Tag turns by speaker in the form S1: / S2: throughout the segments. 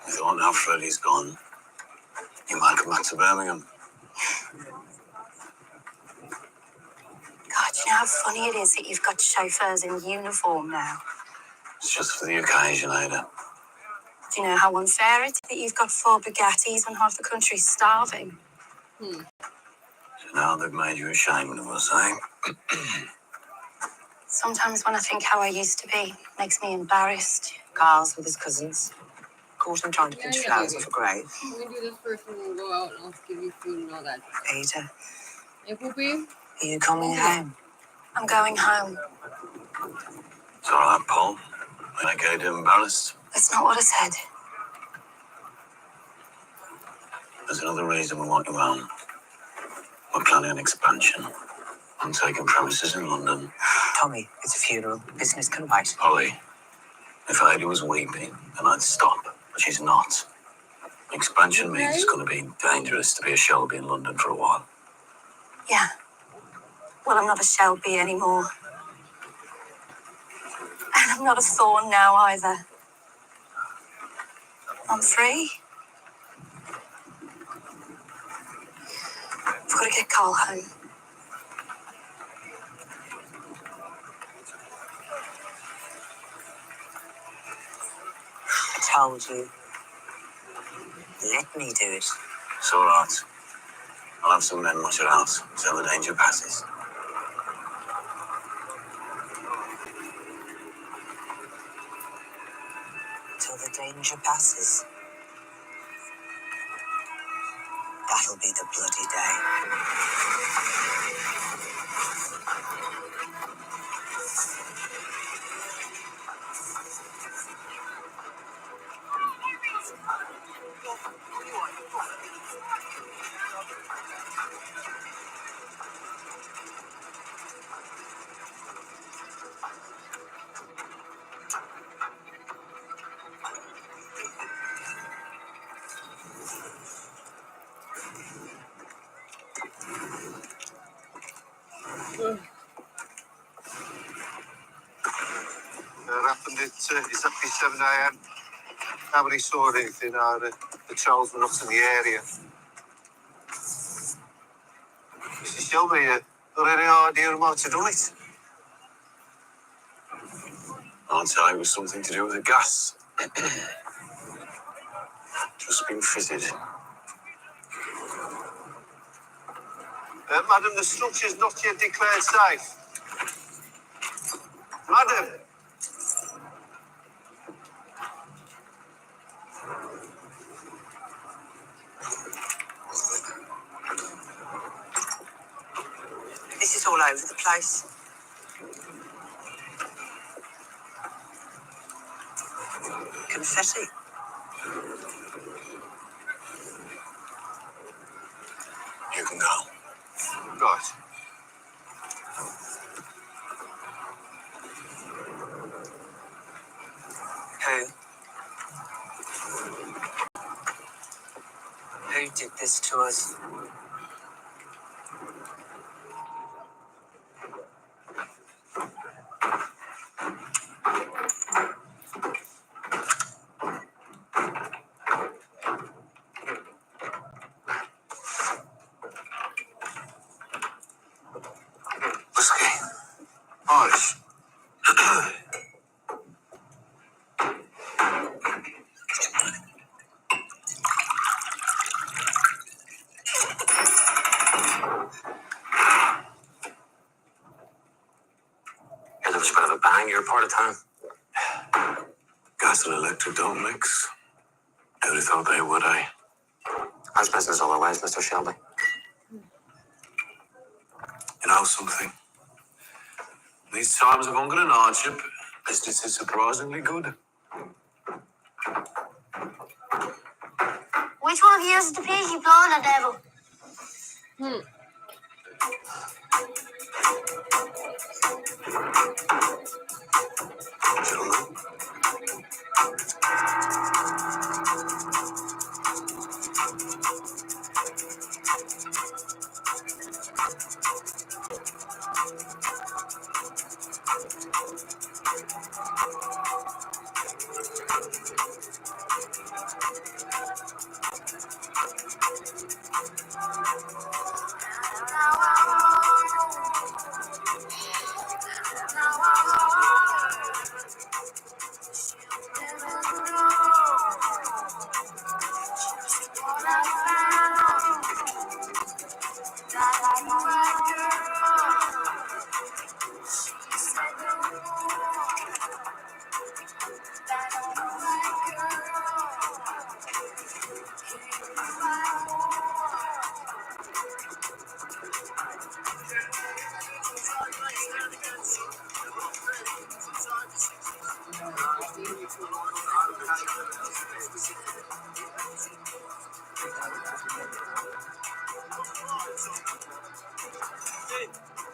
S1: I thought now Freddie's gone, you might come back to Birmingham.
S2: God, you know how funny it is that you've got chauffeurs in uniform now?
S1: It's just for the occasion, Ada.
S2: Do you know how unfair it is that you've got 4 Bugattis when half the country's starving?
S1: So now they've made you ashamed of us, eh?
S2: Sometimes when I think how I used to be, it makes me embarrassed.
S3: Carl's with his cousins. Caught him trying to pinch flowers off a grave.
S4: We do this first and we'll go out and I'll give you food and all that.
S3: Ada,
S4: Hey, Poopy?
S3: are you coming home?
S2: I'm going home.
S1: It's all right, Paul. I get embarrassed.
S2: That's not what I said.
S1: There's another reason we want you home. We're planning an expansion. I'm taking premises in London.
S3: Tommy, it's a funeral. Business can wait.
S1: Polly, if Ada was weeping, then I'd stop. But she's not. Expansion means it's going to be dangerous to be a Shelby in London for a while.
S2: Yeah. Well, I'm not a Shelby anymore. And I'm not a Thorn now either. I'm free. I've got to get Carl home.
S3: I told you. Let me do it.
S1: It's all right. I'll have some men watch your house till the danger passes.
S3: Till the danger passes. That'll be the bloody day.
S5: Happened at exactly 7 a.m. Nobody saw anything. The trolls were not in the area. Mrs. Shelby, got any idea who might have done it?
S1: I'll tell you it was something to do with the gas. Just been fitted.
S5: Madam, the structure's not yet declared safe. Madam!
S3: This is all over the place. Confetti.
S1: You can go.
S5: Right.
S3: Who? Who did this to us?
S1: Whiskey.
S5: Irish.
S1: Yeah, there was a bit of a bang your part of town. Gas and electric don't mix. Who'd have thought they would, eh?
S3: How's business otherwise, Mr. Shelby?
S1: You know something? These times of hunger and hardship, business is surprisingly good.
S6: Which one of you is the Peaky Blinder devil?
S1: Gentlemen,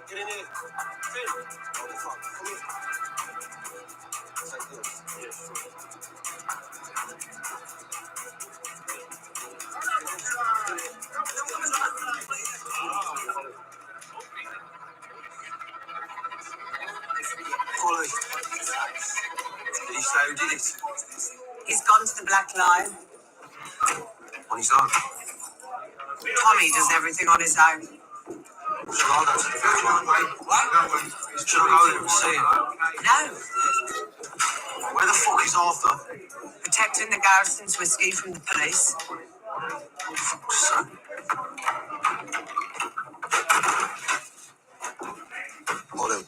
S5: Get in here. Finn. Oh, fuck. Come here. Take this. Polly. Did he say who did it?
S3: He's gone to the Black Lion.
S5: On his own.
S3: Tommy does everything on his own.
S5: Shall I go to the Black Lion? What? Should I go there and see him?
S3: No.
S5: Where the fuck is Arthur?
S3: Protecting the garrison's whiskey from the police.
S5: Fuck's sake. Polly.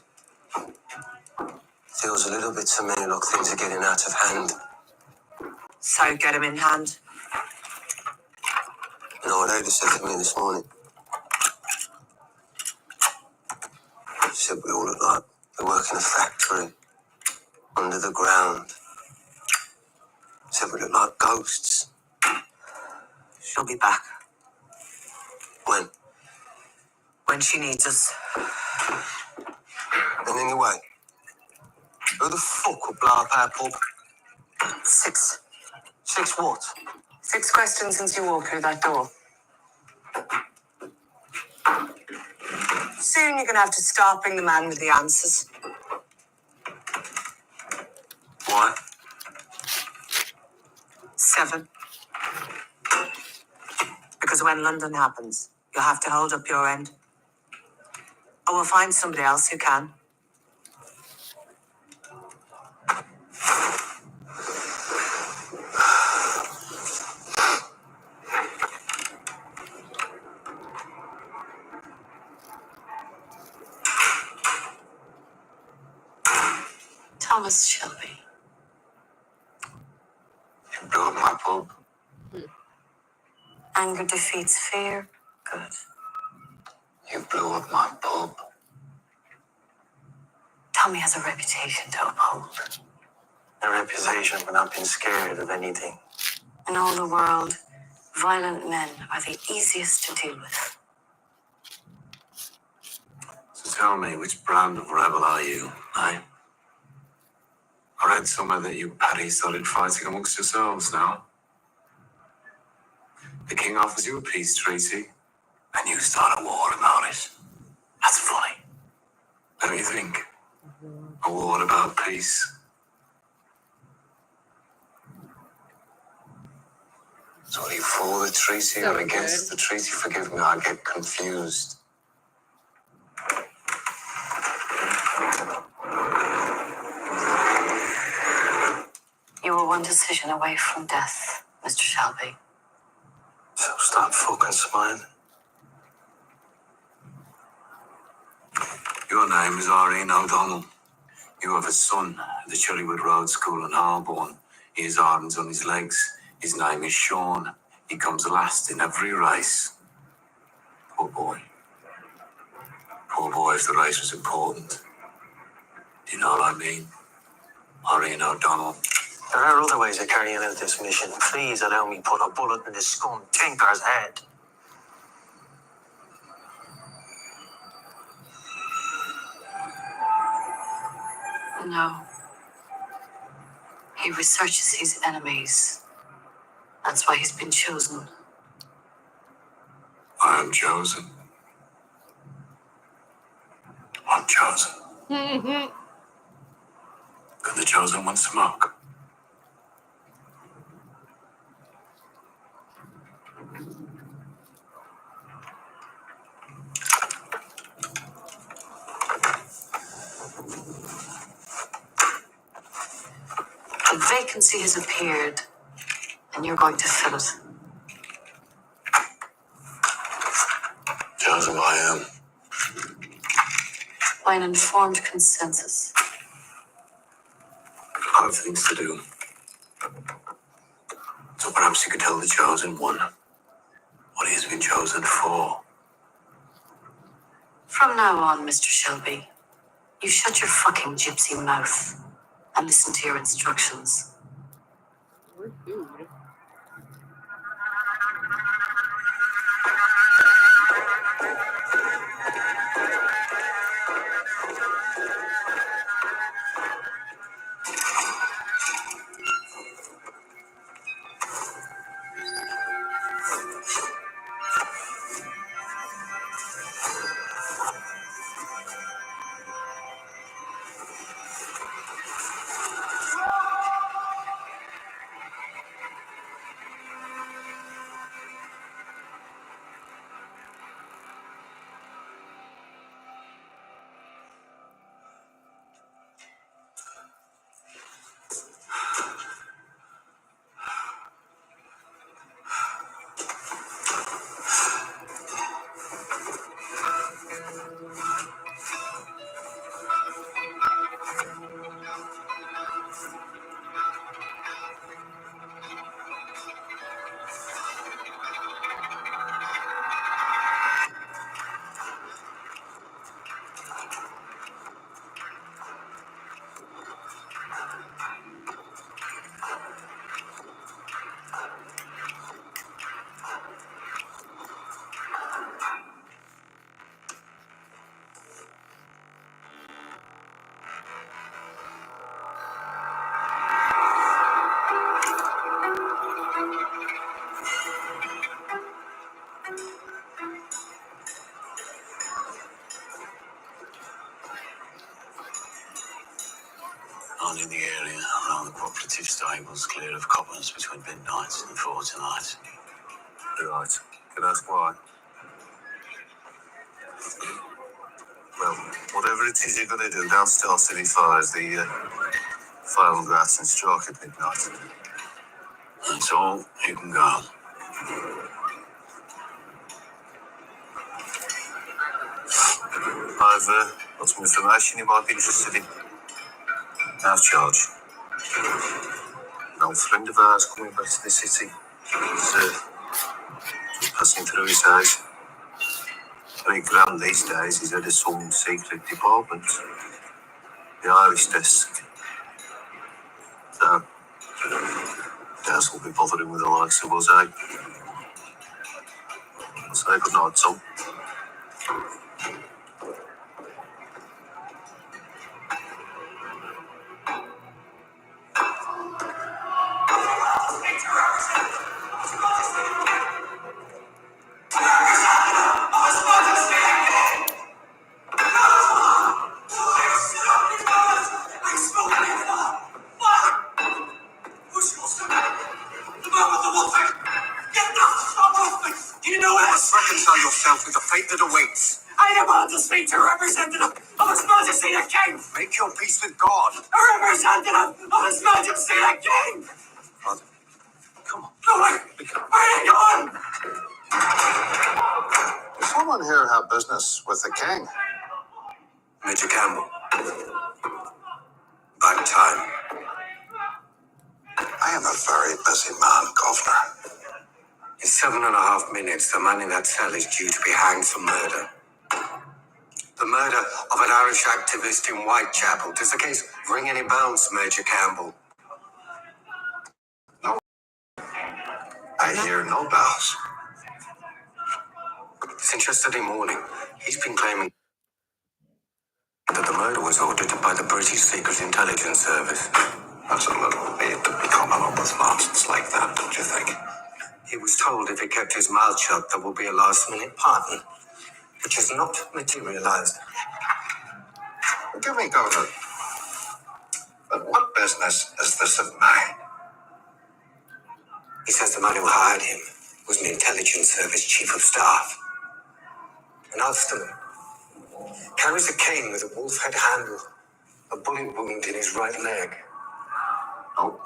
S5: Feels a little bit to me like things are getting out of hand.
S3: So get him in hand.
S5: You know what Ada said to me this morning? She said we all look like we work in a factory, under the ground. She said we look like ghosts.
S3: She'll be back
S5: When?
S3: when she needs us.
S5: And anyway, who the fuck would blow up our pub?
S3: 6
S5: what?
S3: questions since you walked through that door. Soon you're gonna have to start bring the man with the answers.
S5: Why?
S3: 7. Because when London happens, you'll have to hold up your end. Or we'll find somebody else who can.
S2: Thomas Shelby.
S5: You blew up my pub.
S2: Anger defeats fear. Good.
S5: You blew up my pub.
S2: Tommy has a reputation to uphold.
S5: A reputation for not being scared of anything.
S2: In all the world, violent men are the easiest to deal with.
S1: So tell me, which brand of rebel are you, eh? I read somewhere that you Paddies started fighting amongst yourselves now. The king offers you a peace treaty, and you start a war about it. That's funny. Don't you think? A war about peace. So are you for the treaty or against the treaty? Forgive me, I get confused.
S2: You were one decision away from death, Mr. Shelby.
S5: So stop fucking smiling.
S1: Your name is Irene O'Donnell. You have a son at the Cherrywood Road School in Harborne. He has arms on his legs. His name is Sean. He comes last in every race. Poor boy. Poor boy if the race was important. Do you know what I mean? Irene O'Donnell.
S5: There are other ways of carrying out this mission. Please allow me put a bullet in this scum tinker's head.
S2: No. He researches his enemies. That's why he's been chosen.
S1: I am chosen. I'm chosen. Can the chosen one smoke?
S2: A vacancy has appeared, and you're going to fill it.
S1: Chosen I am.
S2: By an informed consensus.
S1: I have things to do. So perhaps you could tell the chosen one what he has been chosen for.
S2: From now on, Mr. Shelby, you shut your fucking gypsy mouth and listen to your instructions.
S4: Poor dude.
S1: Only the area around the cooperative stables clear of coppers between midnight and 4 tonight. Right. Can I ask why? Well, whatever it is you're going to do, don't start any fires. The fire will go out and strike at midnight. That's all. You can go. I've got some information you might be interested in. How's Charge? An old friend of ours coming back to the city. He's passing through his house. Very grand these days. He's head of some secret department. The Irish desk. So, Daz will be bothering with the likes of us, eh? I'll say good night, Tom. Reconcile yourself with the fate that awaits. I demand to speak to a representative of His Majesty the King. Make your peace with God. A representative of His Majesty the King. Father, come on. No, hang on. Does someone here have business with the King? Major Campbell. Back time. I am a very busy man, Governor. In 7.5 minutes, the man in that cell is due to be hanged for murder. The murder of an Irish activist in Whitechapel. Does the case ring any bells, Major Campbell? No. I hear no bells. Since yesterday morning, he's been claiming that the murder was ordered by the British Secret Intelligence Service. That's a little bit to be coming up with nonsense like that, don't you think? He was told if he kept his mouth shut, there will be a last-minute pardon, which has not materialized. Forgive me, Governor, but what business is this of mine? He says the man who hired him was an intelligence service chief of staff. An Ulsterman. Carries a cane with a wolf head handle, a bullet wound in his right leg. Oh.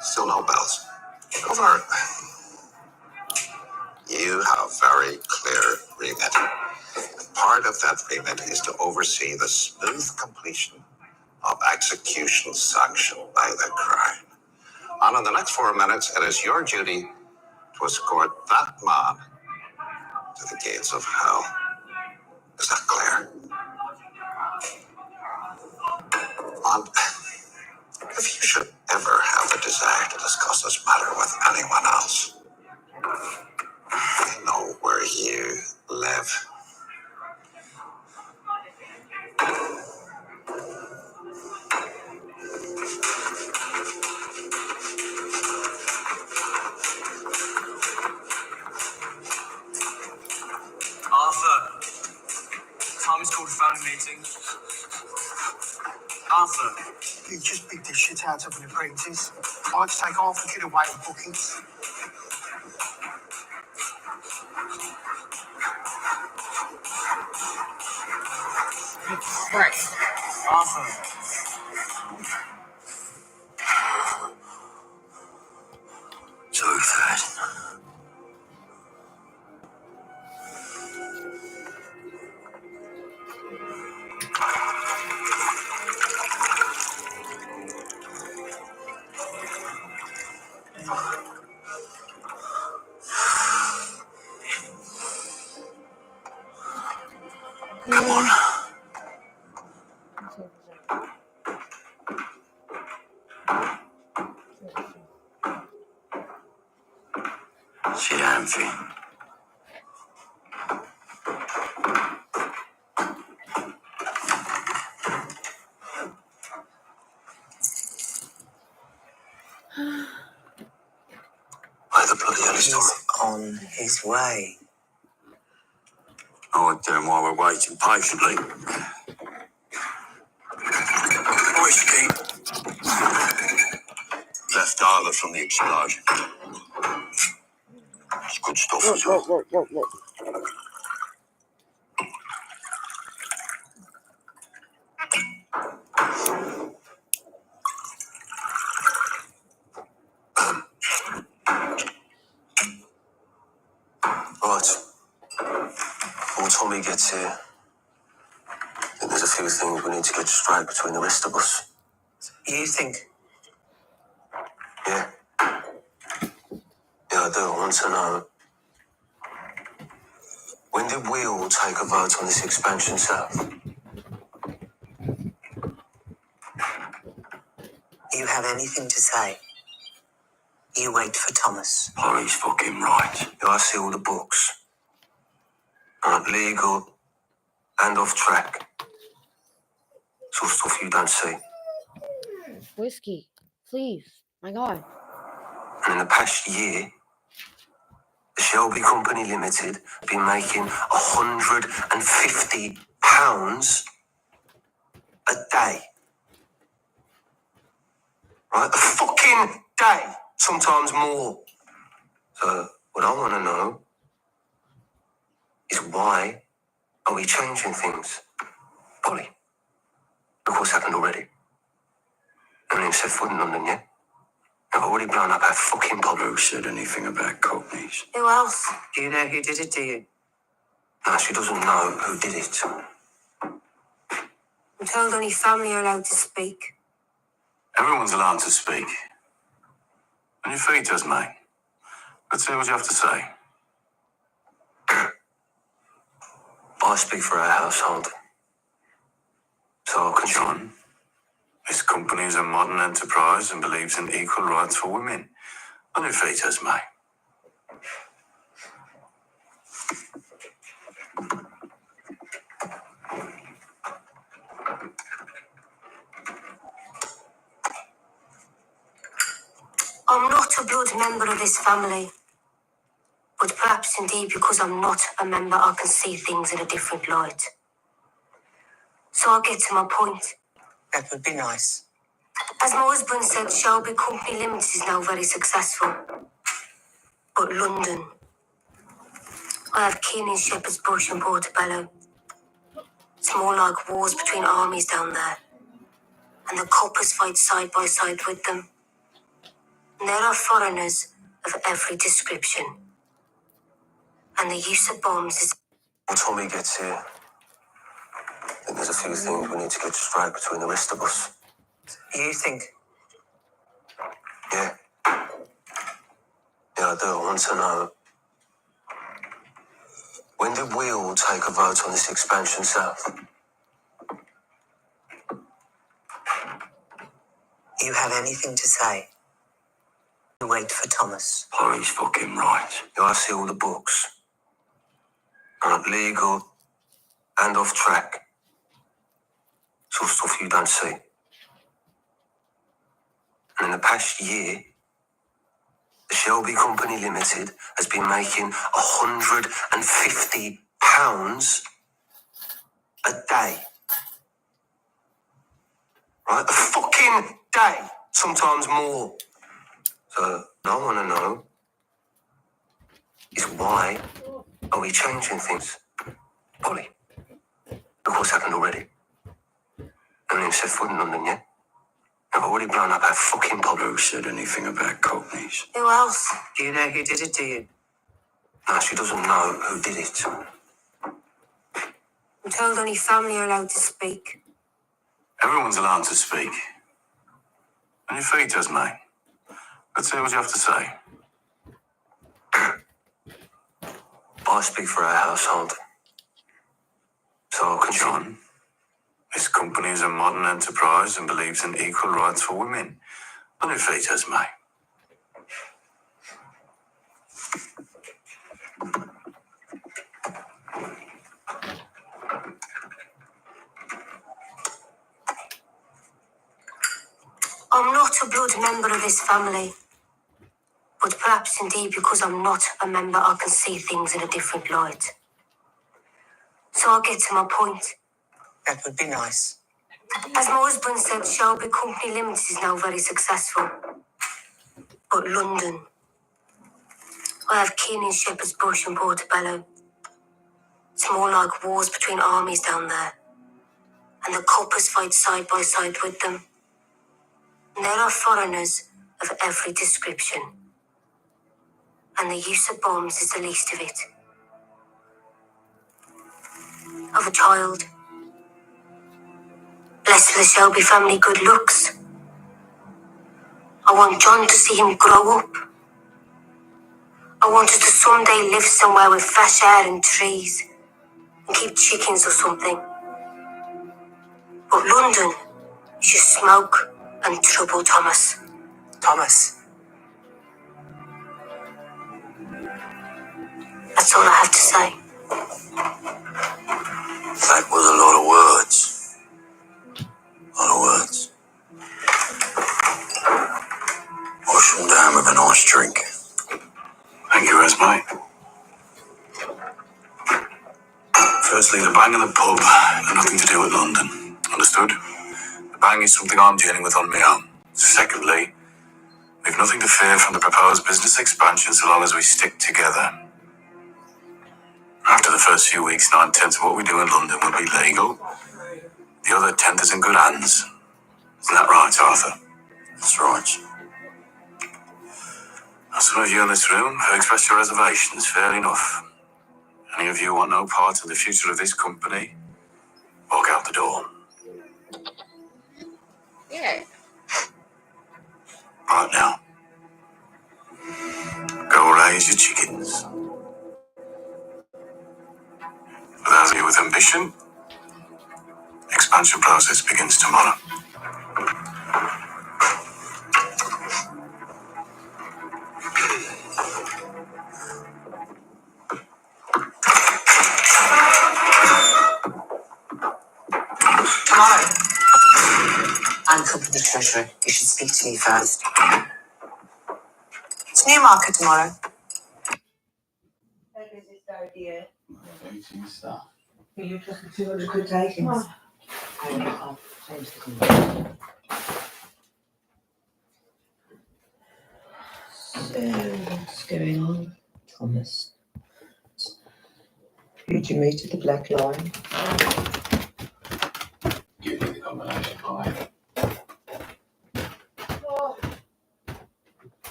S1: Still no bells. Governor, you have very clear remit. Part of that remit is to oversee the smooth completion of execution sanctioned by the crime. And in the next 4 minutes, it is your duty to escort that man to the gates of hell. Is that clear? And if you should
S5: exactly discuss this matter with anyone else. They know where you live.
S1: Arthur, time is called a family meeting. Arthur.
S7: You just beat the shit out of an apprentice. I'd take half a kid away in bookings.
S4: Right.
S1: Arthur.
S5: 2000. Come on. Sit down, Finn. Why the bloody hell is
S3: He's on his way.
S1: Oh, then while we're waiting patiently. Whiskey. Left over from the explosion. It's good stuff as well.
S5: Right. Before Tommy gets here, I think there's a few things we need to get straight between the rest of us.
S3: You think?
S5: Yeah. Yeah, I do. I want to know. When did we all take a vote on this expansion south?
S3: You have anything to say? You wait for Thomas.
S5: Laurie's fucking right. Yeah, I see all the books. Legal and off track. Sort of stuff you don't see.
S8: Whiskey, please. My God.
S5: And in the past year, the Shelby Company Limited have been making £150 a day. Right? A fucking day. Sometimes more. So, what I want to know is why are we changing things? Polly, look what's happened already. I mean, set foot in London, yeah? I've already blown up our fucking pub. Who said anything about Cockneys?
S2: Who else?
S3: Do you know who did it, do you?
S5: No, she doesn't know who did it.
S2: I'm told only family are allowed to speak.
S1: Everyone's allowed to speak. And your feet us, mate. Let's hear what you have to say.
S5: I speak for our household. So I can
S1: John, this company is a modern enterprise and believes in equal rights for women. And your feet us, mate.
S2: I'm not a blood member of this family. But perhaps indeed because I'm not a member, I can see things in a different light. So I'll get to my point.
S3: That would be nice.
S2: As my husband said, Shelby Company Limited is now very successful. But London, I have kin in Shepherd's Bush and Portobello. It's more like wars between armies down there. And the coppers fight side by side with them. And there are foreigners of every description. And the use of bombs is...
S5: When Tommy gets here, I think there's a few things we need to get straight between the rest of us.
S3: You think?
S5: Yeah. Yeah, I do. I want to know. When did we all take a vote on this expansion south?
S3: You have anything to say? Wait for Thomas.
S5: Chloe's fucking right. You I see all the books. Right, legal and off track. Sort of stuff you don't see. And in the past year, the Shelby Company Limited has been making £150 a day. Right? A fucking day. Sometimes more. So, what I want to know is why are we changing things? Polly, look what's happened already. Haven't even set foot in London yet. I've already blown up our fucking pub. Who said anything about Cockneys?
S2: Who else?
S3: Do you know who did it, do you?
S5: No, she doesn't know who did it.
S2: I'm told only family are allowed to speak.
S1: Everyone's allowed to speak. And your feet does, mate. Let's hear what you have to say.
S5: I speak for our household. So,
S1: John, this company is a modern enterprise and believes in equal rights for women. And your feet does, mate.
S2: I'm not a blood member of this family. But perhaps indeed because I'm not a member, I can see things in a different light. So I'll get to my point.
S3: That would be nice.
S2: As my husband said, Shelby Company Limited is now very successful. But London, I have kin in Shepherd's Bush and Portobello. It's more like wars between armies down there. And the coppers fight side by side with them. And there are foreigners of every description. And the use of bombs is the least of it. Of a child. Blessed with the Shelby family good looks. I want John to see him grow up. I wanted to someday live somewhere with fresh air and trees and keep chickens or something. But London is just smoke and trouble, Thomas.
S3: Thomas.
S2: That's all I have to say.
S5: that was a lot of words. A lot of words. Wash them down with a nice drink.
S1: Thank you, mate. Firstly, the bang and the pub have nothing to do with London. Understood? The bang is something I'm dealing with on my own. Secondly, we've nothing to fear from the proposed business expansion so long as we stick together. After the first few weeks, 9/10 of what we do in London will be legal. The other 10th is in good hands. Isn't that right, Arthur?
S5: That's right.
S1: Now, some of you in this room have expressed your reservations. Fair enough. Any of you want no part in the future of this company? Walk out the door.
S4: Yeah.
S1: Right now. Go raise your chickens. For those of you with ambition, expansion process begins tomorrow.
S3: Tomorrow. I'm company treasurer. You should speak to me first. It's Newmarket tomorrow.
S9: You took the 200 quid takings. I'll change the contract. So, what's going on? Thomas. Who'd you meet at the Black Lion?
S1: Give me the combination pie.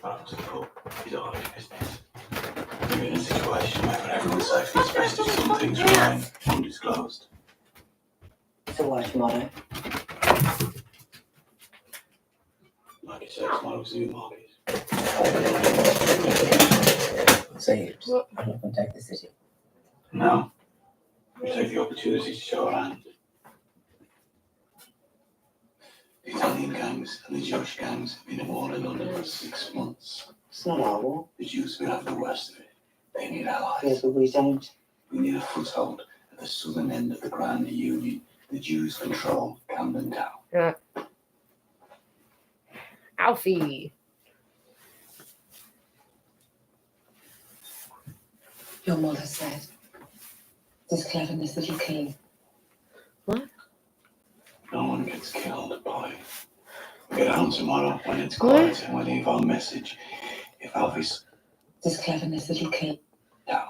S1: Up to the pub is all his business. You're in a situation where for everyone's safety it's best if some things remain undisclosed.
S9: So why tomorrow?
S1: Like you said, tomorrow's Newmarket.
S9: So saved. I'm not going to take the city.
S1: No. We take the opportunity to show our hand. The Italian gangs and the Jewish gangs have been at war in London for 6 months.
S9: It's not our war.
S1: The Jews will have the worst of it. They need allies.
S9: Yes, but we don't.
S1: We need a foothold at the southern end of the Grand Union. The Jews control Camden Town.
S8: Alfie.
S9: Your mother said, there's cleverness that you kill.
S8: What?
S1: No one gets killed, Polly. We get home tomorrow when it's quiet and we leave our message. If Alfie's
S9: There's cleverness that you kill.
S1: down.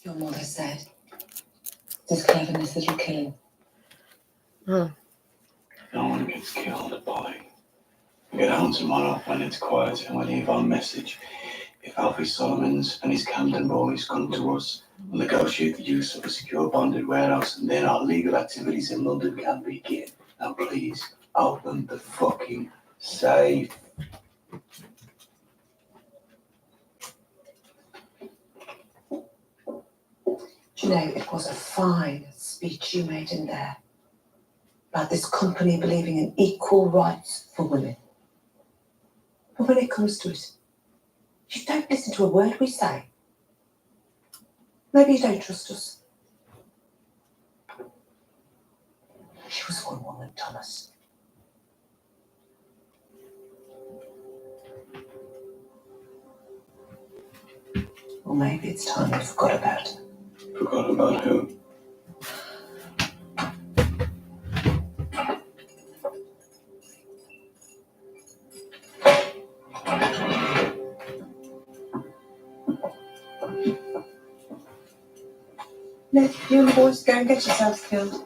S9: Your mother said, there's cleverness that you kill.
S8: Huh.
S1: No one gets killed, Polly. We get home tomorrow when it's quiet and we leave our message. If Alfie Solomons and his Camden boys come to us, we'll negotiate the use of a secure bonded warehouse and then our legal activities in London can begin. Now please, open the fucking safe.
S9: Do you know, it was a fine speech you made in there about this company believing in equal rights for women. But when it comes to it, you don't listen to a word we say. Maybe you don't trust us. She was one woman, Thomas. Or maybe it's time you forgot about her.
S1: Forgot about who?
S9: Let you and the boys go and get yourselves killed.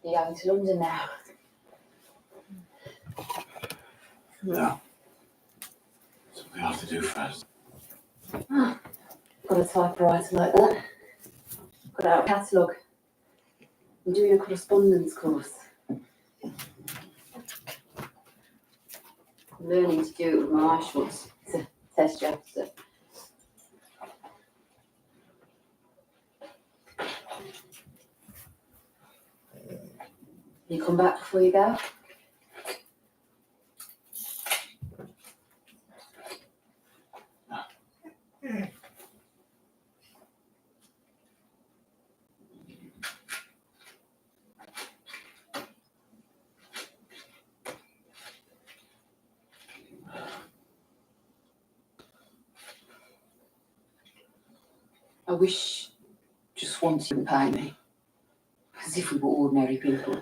S9: You're going to London now.
S1: No. Something we have to do first.
S10: Got a typewriter like that. Got out a catalogue. I'm doing a correspondence course. I'm learning to do it with my eyes shut. It's a test you have to. You come back before you go? I wish just once you would pay me. As if we were ordinary people.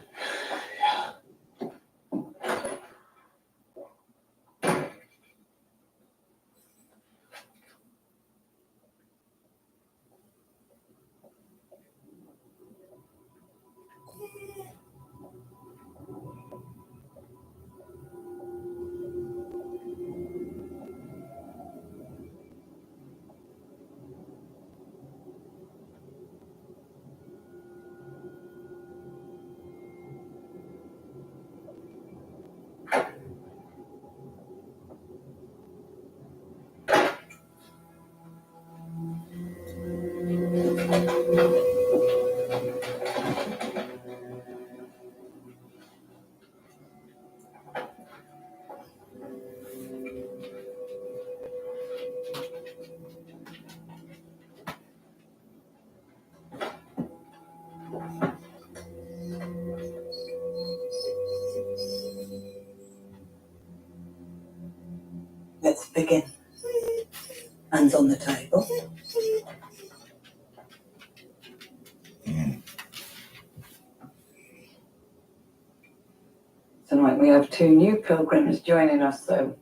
S9: begin. Hands on the table.
S10: Tonight we have two new pilgrims joining us, so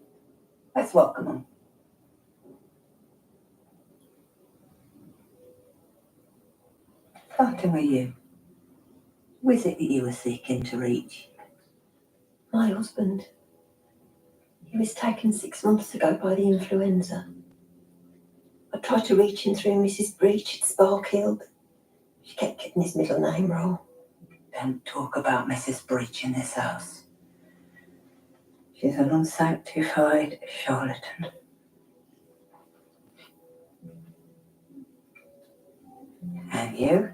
S10: let's welcome them.
S9: Starting with you. Who is it that you were seeking to reach? My husband. He was taken 6 months ago by the influenza. I tried to reach him through Mrs. Breach at Sparkhill, but she kept getting his middle name wrong.
S10: Don't talk about Mrs. Breach in this house. She's an unsanctified charlatan. And you?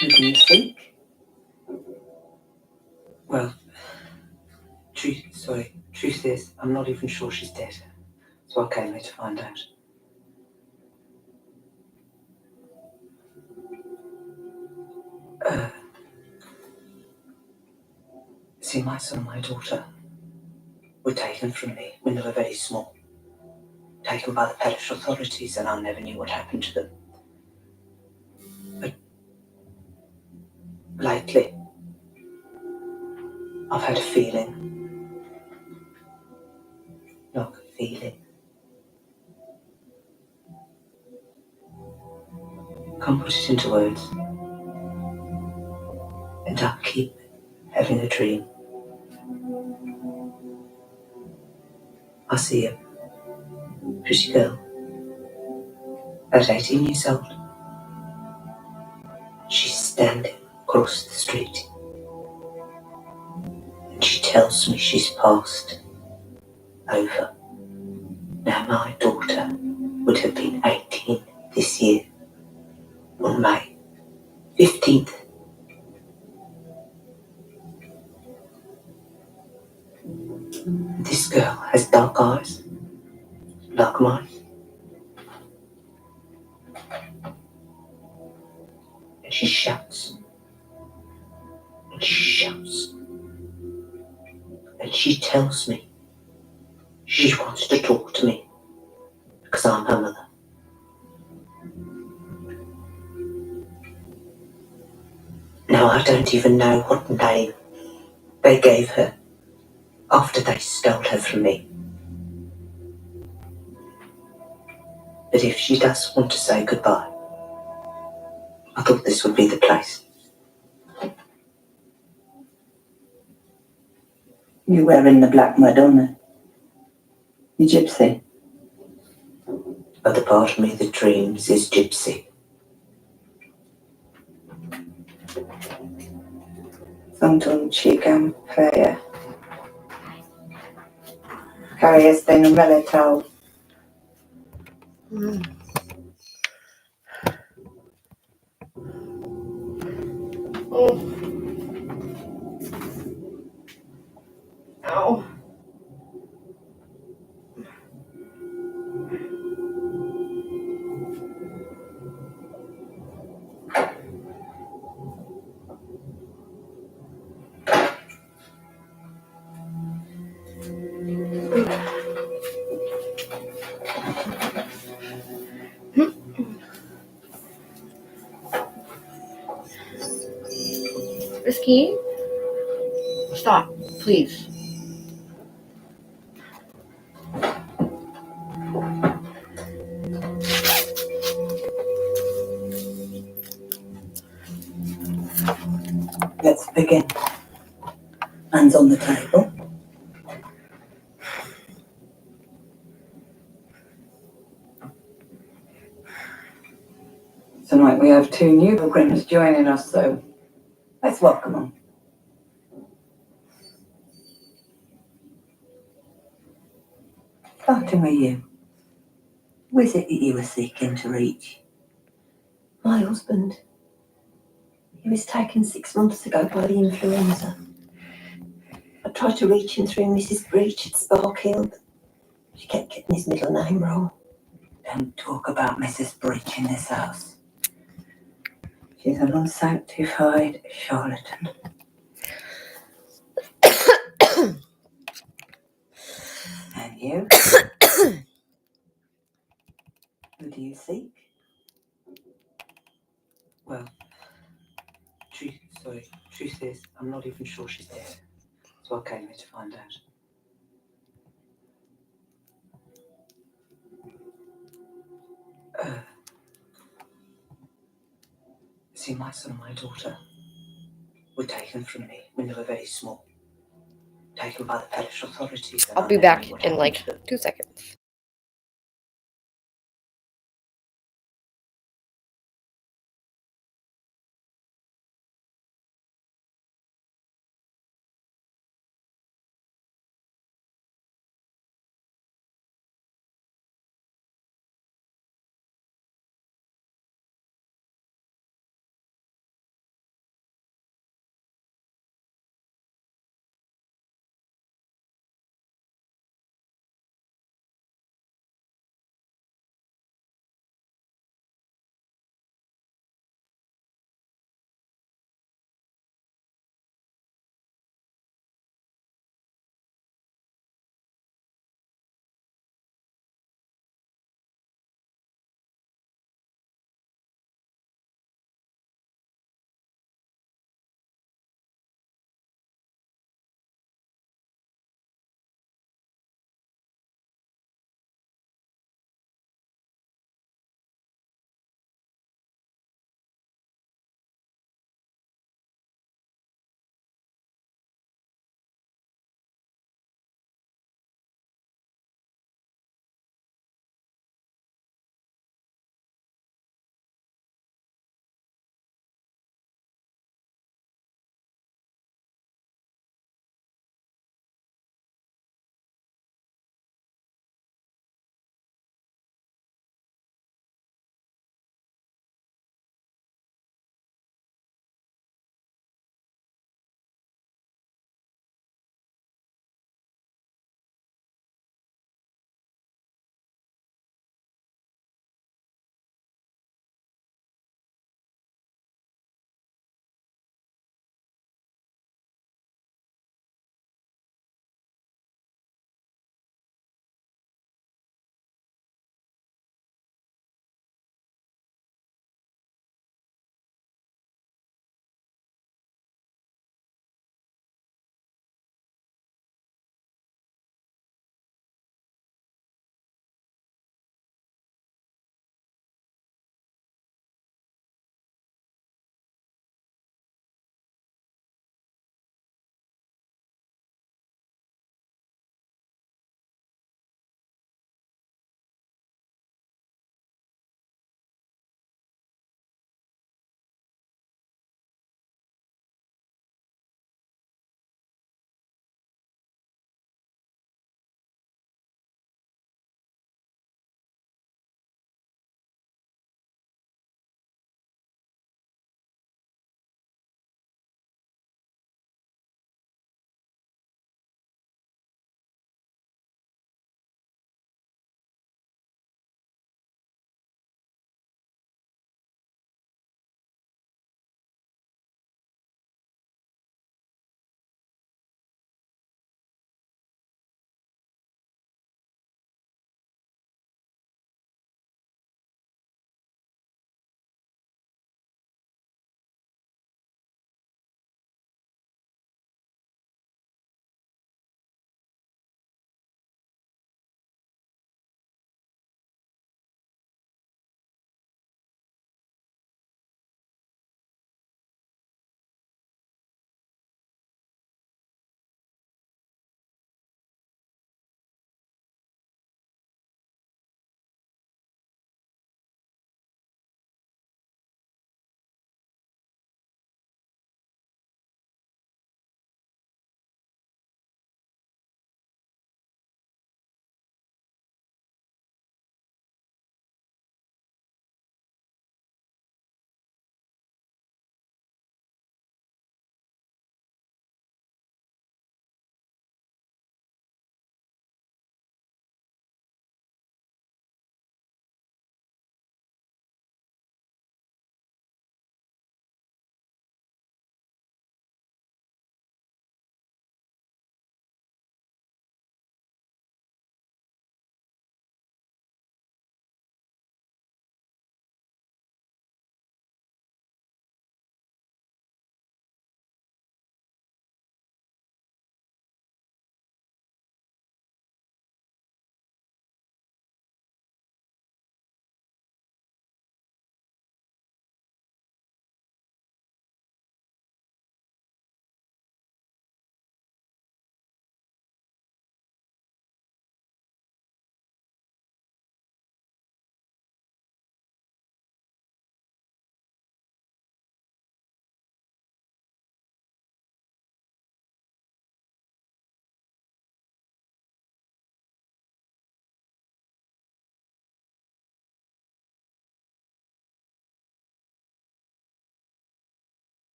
S10: Who do you seek?
S9: Well, truth is, I'm not even sure she's dead. So I came here to find out. See, my son and my daughter were taken from me when they were very small. Taken by the parish authorities, and I never knew what happened to them. But lately, I've had a feeling. Like a feeling. Can't put it into words. And I keep having a dream. I see a pretty girl, about 18 years old. She's standing across the street. And she tells me she's passed over. Now my daughter would have been 18 this year, on May 15th. This girl has dark eyes, like mine. And she shouts. And she shouts. And she tells me she wants to talk to me because I'm her mother. Now I don't even know what name they gave her after they stole her from me. But if she does want to say goodbye, I thought this would be the place.
S10: You wearing the Black Madonna? You gypsy?
S9: But the part of me that dreams is gypsy.
S10: Santon Chicam Prayer. Carriers de Numeletal.
S8: Oh. Ow. Risky? Stop, please.
S9: Let's begin. Hands on the table.
S10: Tonight we have two new pilgrims joining us, so let's welcome them.
S9: Starting with you. Who is it that you were seeking to reach? My husband. He was taken 6 months ago by the influenza. I tried to reach him through Mrs. Breach at Sparkhill, but she kept getting his middle name wrong.
S10: Don't talk about Mrs. Breach in this house. She's an unsanctified charlatan. you? Who do you seek? Well, truth is, I'm not even sure she's there. So I came here to find out. See, my son and my daughter were taken from me when they were very small. Taken by the parish authorities. And
S8: I'll
S10: I
S8: be
S10: never
S8: back
S10: knew what
S8: in
S10: happened
S8: like
S10: to them.
S8: 2 seconds.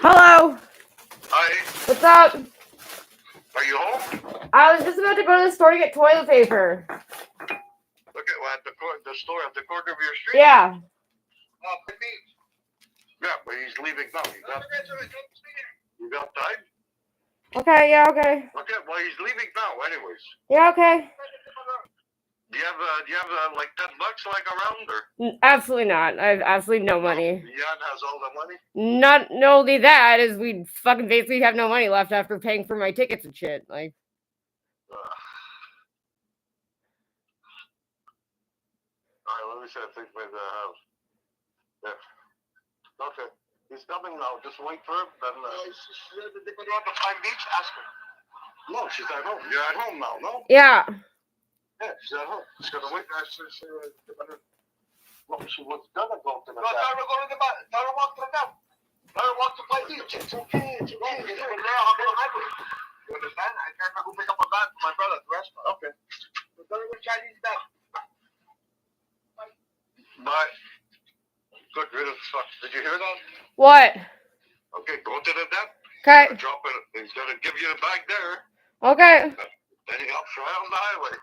S8: Hello.
S5: Hi,
S8: What's up?
S5: are you home?
S8: I was just about to go to the store to get toilet paper.
S5: Look at the store at the corner of your street.
S8: Yeah.
S5: Oh, yeah, but he's leaving now. You got time?
S8: Okay, yeah, okay.
S5: Okay, well he's leaving now, anyways.
S8: Yeah, okay.
S5: Do you have like $10 like around or?
S8: Absolutely not. I have absolutely no money.
S5: Jan has all the money.
S8: Not only that is we fucking basically have no money left after paying for my tickets and shit. Like,
S5: All right, let me see. I think maybe I have. Yeah. Okay. He's coming now. Just wait for him. Then. They go down to Pine Beach. Ask her. No, she's at home. You're at home now, no?
S8: yeah.
S5: Yeah, she's at home. She's gonna wait. Well, she was gonna go to the. No, tell her to go to the back. Tell her to walk to the back. Tell her to walk to Pine Beach. It's okay. It's okay. It's from there. I'll go to the highway. You understand? I can't go pick up a bag for my brother at the restaurant. Okay. So tell her what Chinese bag. Bye. Good riddance, fuck. Did you hear that?
S8: What?
S5: Okay, go to the deck.
S8: Okay.
S5: Drop it. He's gonna give you the bag there.
S8: Okay.
S5: Then he helps right on the highway.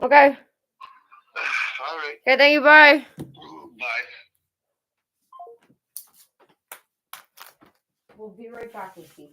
S8: Okay.
S5: All right.
S8: Okay, thank you, bye.
S5: Bye.
S8: We'll be right back with you.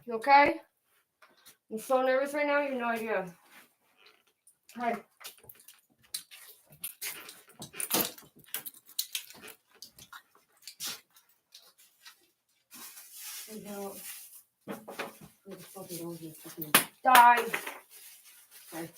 S8: You okay? I'm so nervous right now, you have no idea. Hi. Die. Okay.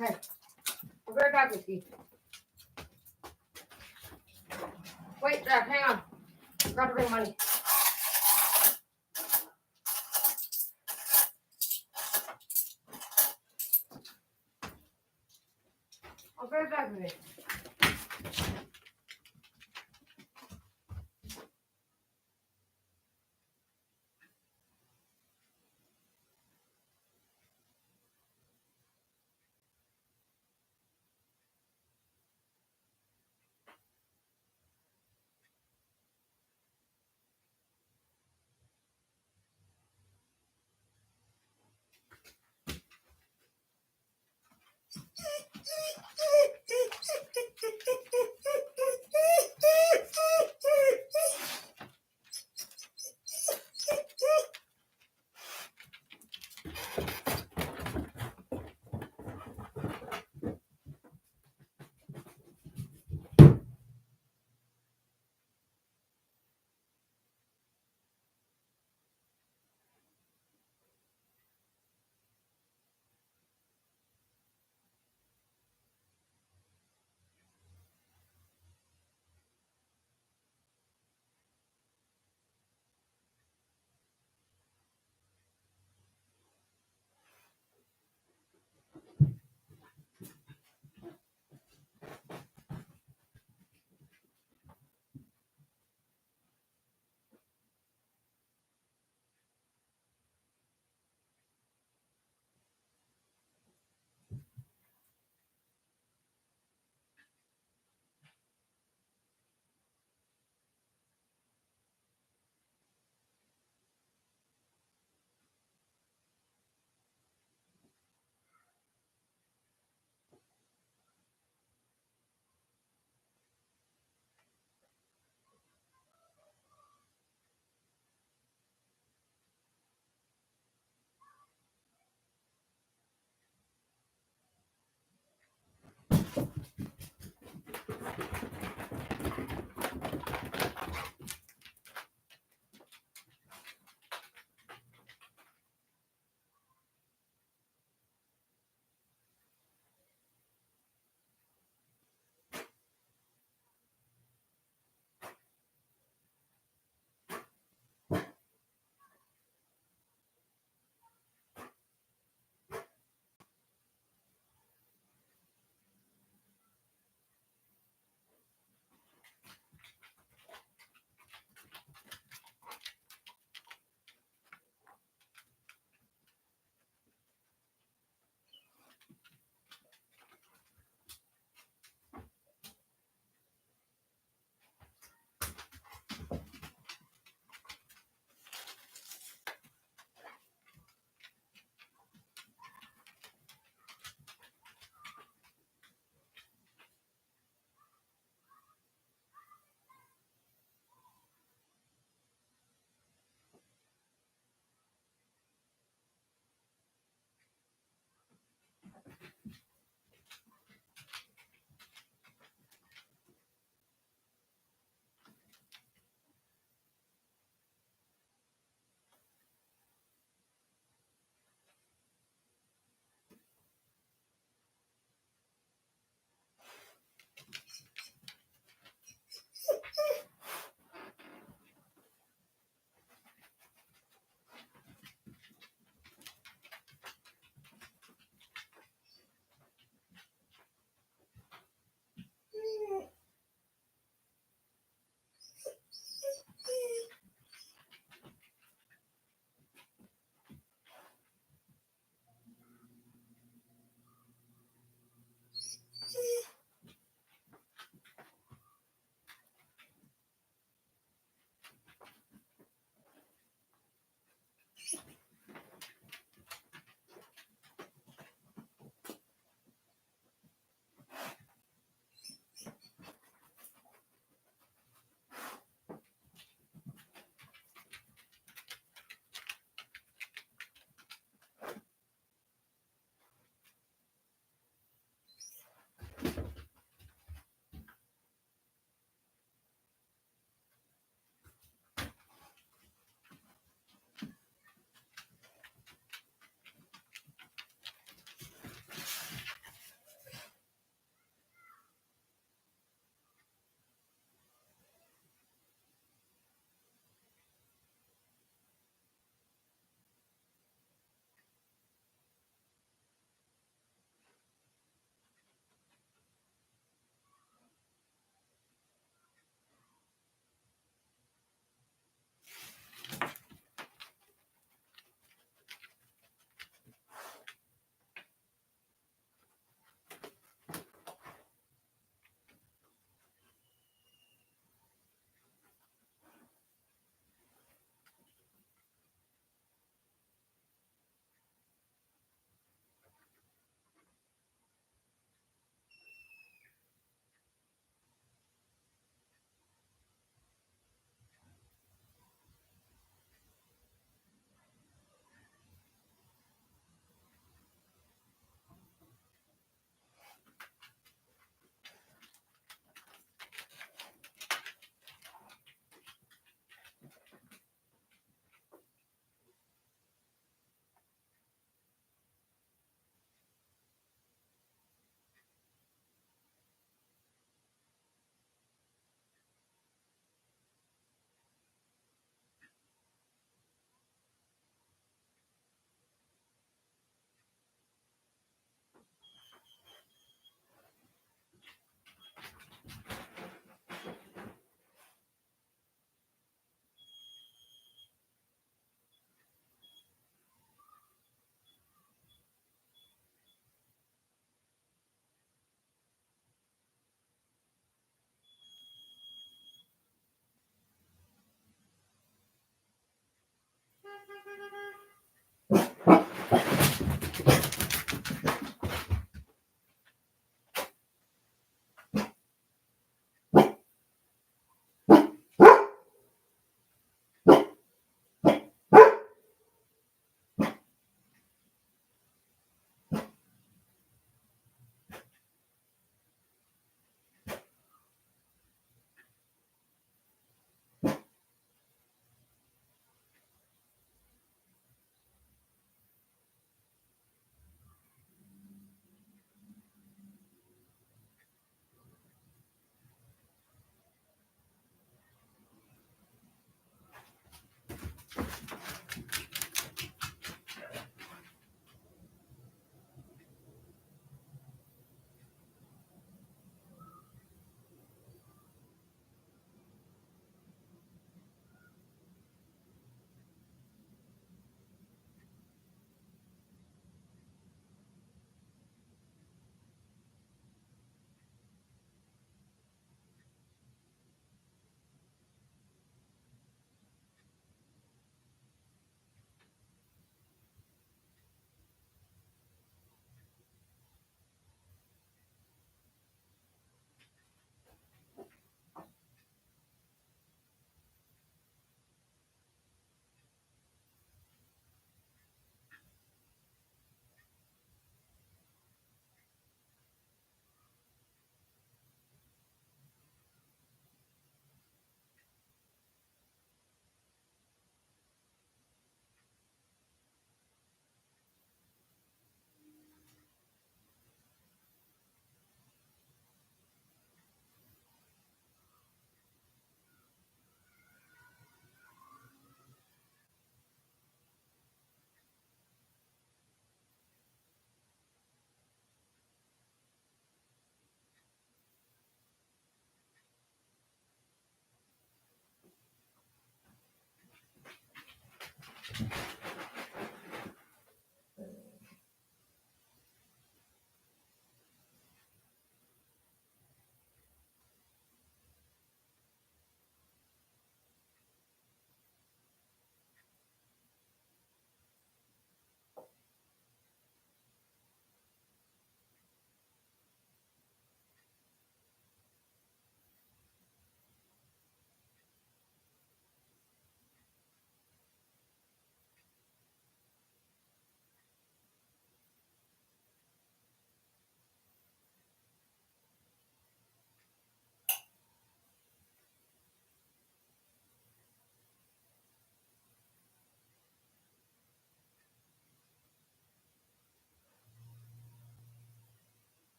S8: Okay. I'll be right back with you. Wait, Jack, hang on. I forgot to bring money. I'll be right back with you.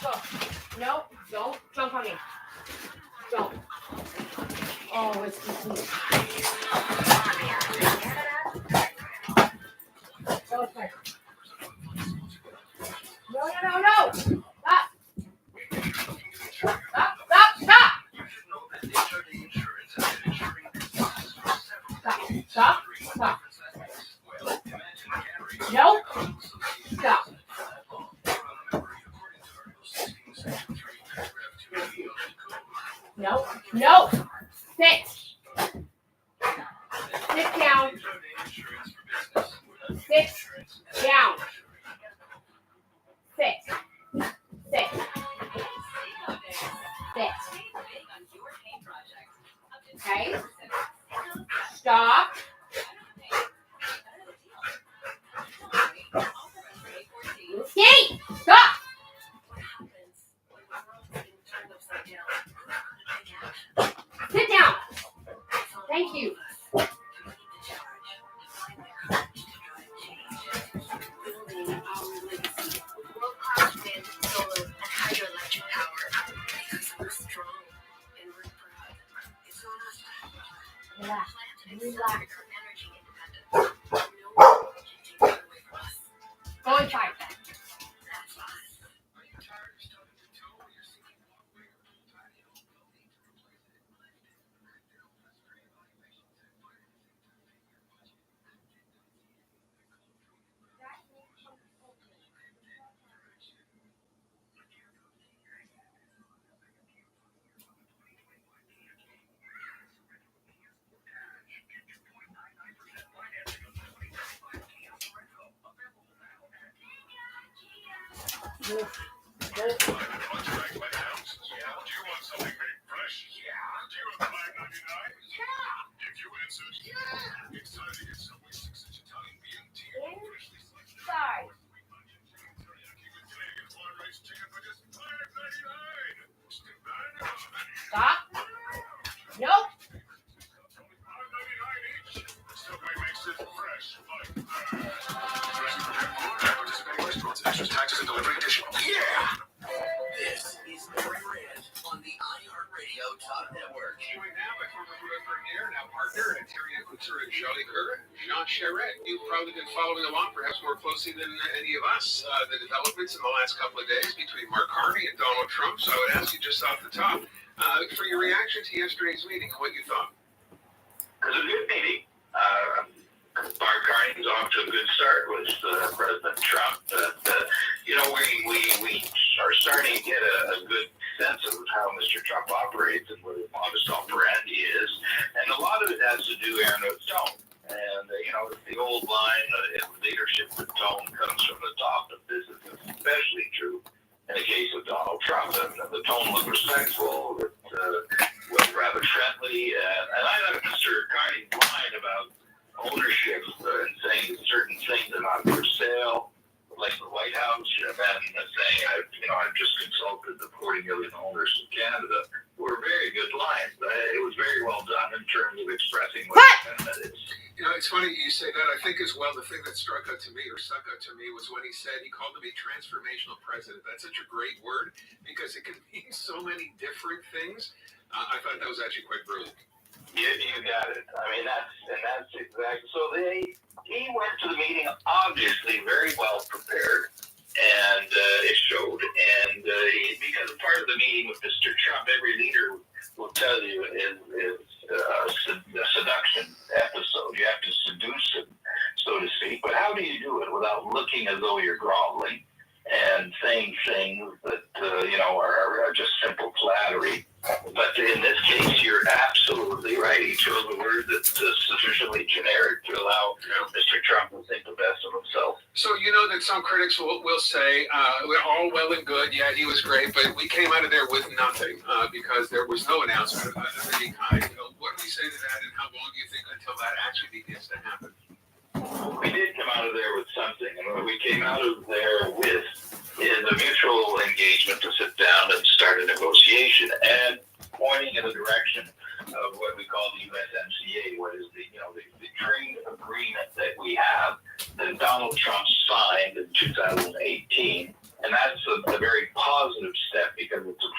S8: go. No, don't jump on me. Don't. Oh, it's complete. Go inside. No. Stop. Stop. Stop. No. Stop. No. Sit. Sit down. Sit down. Sit. Okay. Stop. Skate. Stop. Sit down. Thank you. Relax. Go inside. Inside. Stop. Nope.
S1: Extras, taxes, and delivery addition. Yeah! This is Mary Rand on the iHeartRadio Talk Network.
S11: Joined now by former Brooke Bernier, now partner at Terry Couture and Jolly Kerr, Jean Charette. You've probably been following along, perhaps more closely than any of us, the developments in the last couple of days between Mark Carney and Donald Trump. So I would ask you just off the top, for your reaction to yesterday's meeting, what you thought.
S12: It was a good meeting. Mark Carney's off to a good start with President Trump. We are starting to get a good sense of how Mr. Trump operates and what his modus operandi is. And a lot of it has to do, Aaron, with tone. And, the old line, leadership with tone comes from the top of business. It's especially true in the case of Donald Trump. And the tone was respectful, it was rather friendly. And I like Mr. Carney's line about ownership and saying certain things are not for sale, like the White House, and then saying, I've just consulted the 40 million owners in Canada, were very good lines. It was very well done in terms of expressing what it is.
S11: It's funny you say that. I think as well, the thing that stuck out to me was when he said, he called him a transformational president. That's such a great word because it can mean so many different things. I thought that was actually quite brilliant.
S12: You got it. I mean, that's exactly. So he went to the meeting obviously very well prepared, and it showed. And because part of the meeting with Mr. Trump, every leader will tell you is a seduction episode. You have to seduce him, so to speak. But how do you do it without looking as though you're groveling and saying things that are just simple flattery? But in this case, you're absolutely right. He chose a word that's sufficiently generic to allow Mr. Trump to think the best of himself.
S11: So that some critics will say, we're all well and good, yeah, he was great, but we came out of there with nothing because there was no announcement of any kind. What do we say to that, and how long do you think until that actually begins to happen?
S12: We did come out of there with something, and what we came out of there with is a mutual engagement to sit down and start a negotiation, and pointing in the direction of what we call the USMCA, what is the trade agreement that we have that Donald Trump signed in 2018, and that's a very positive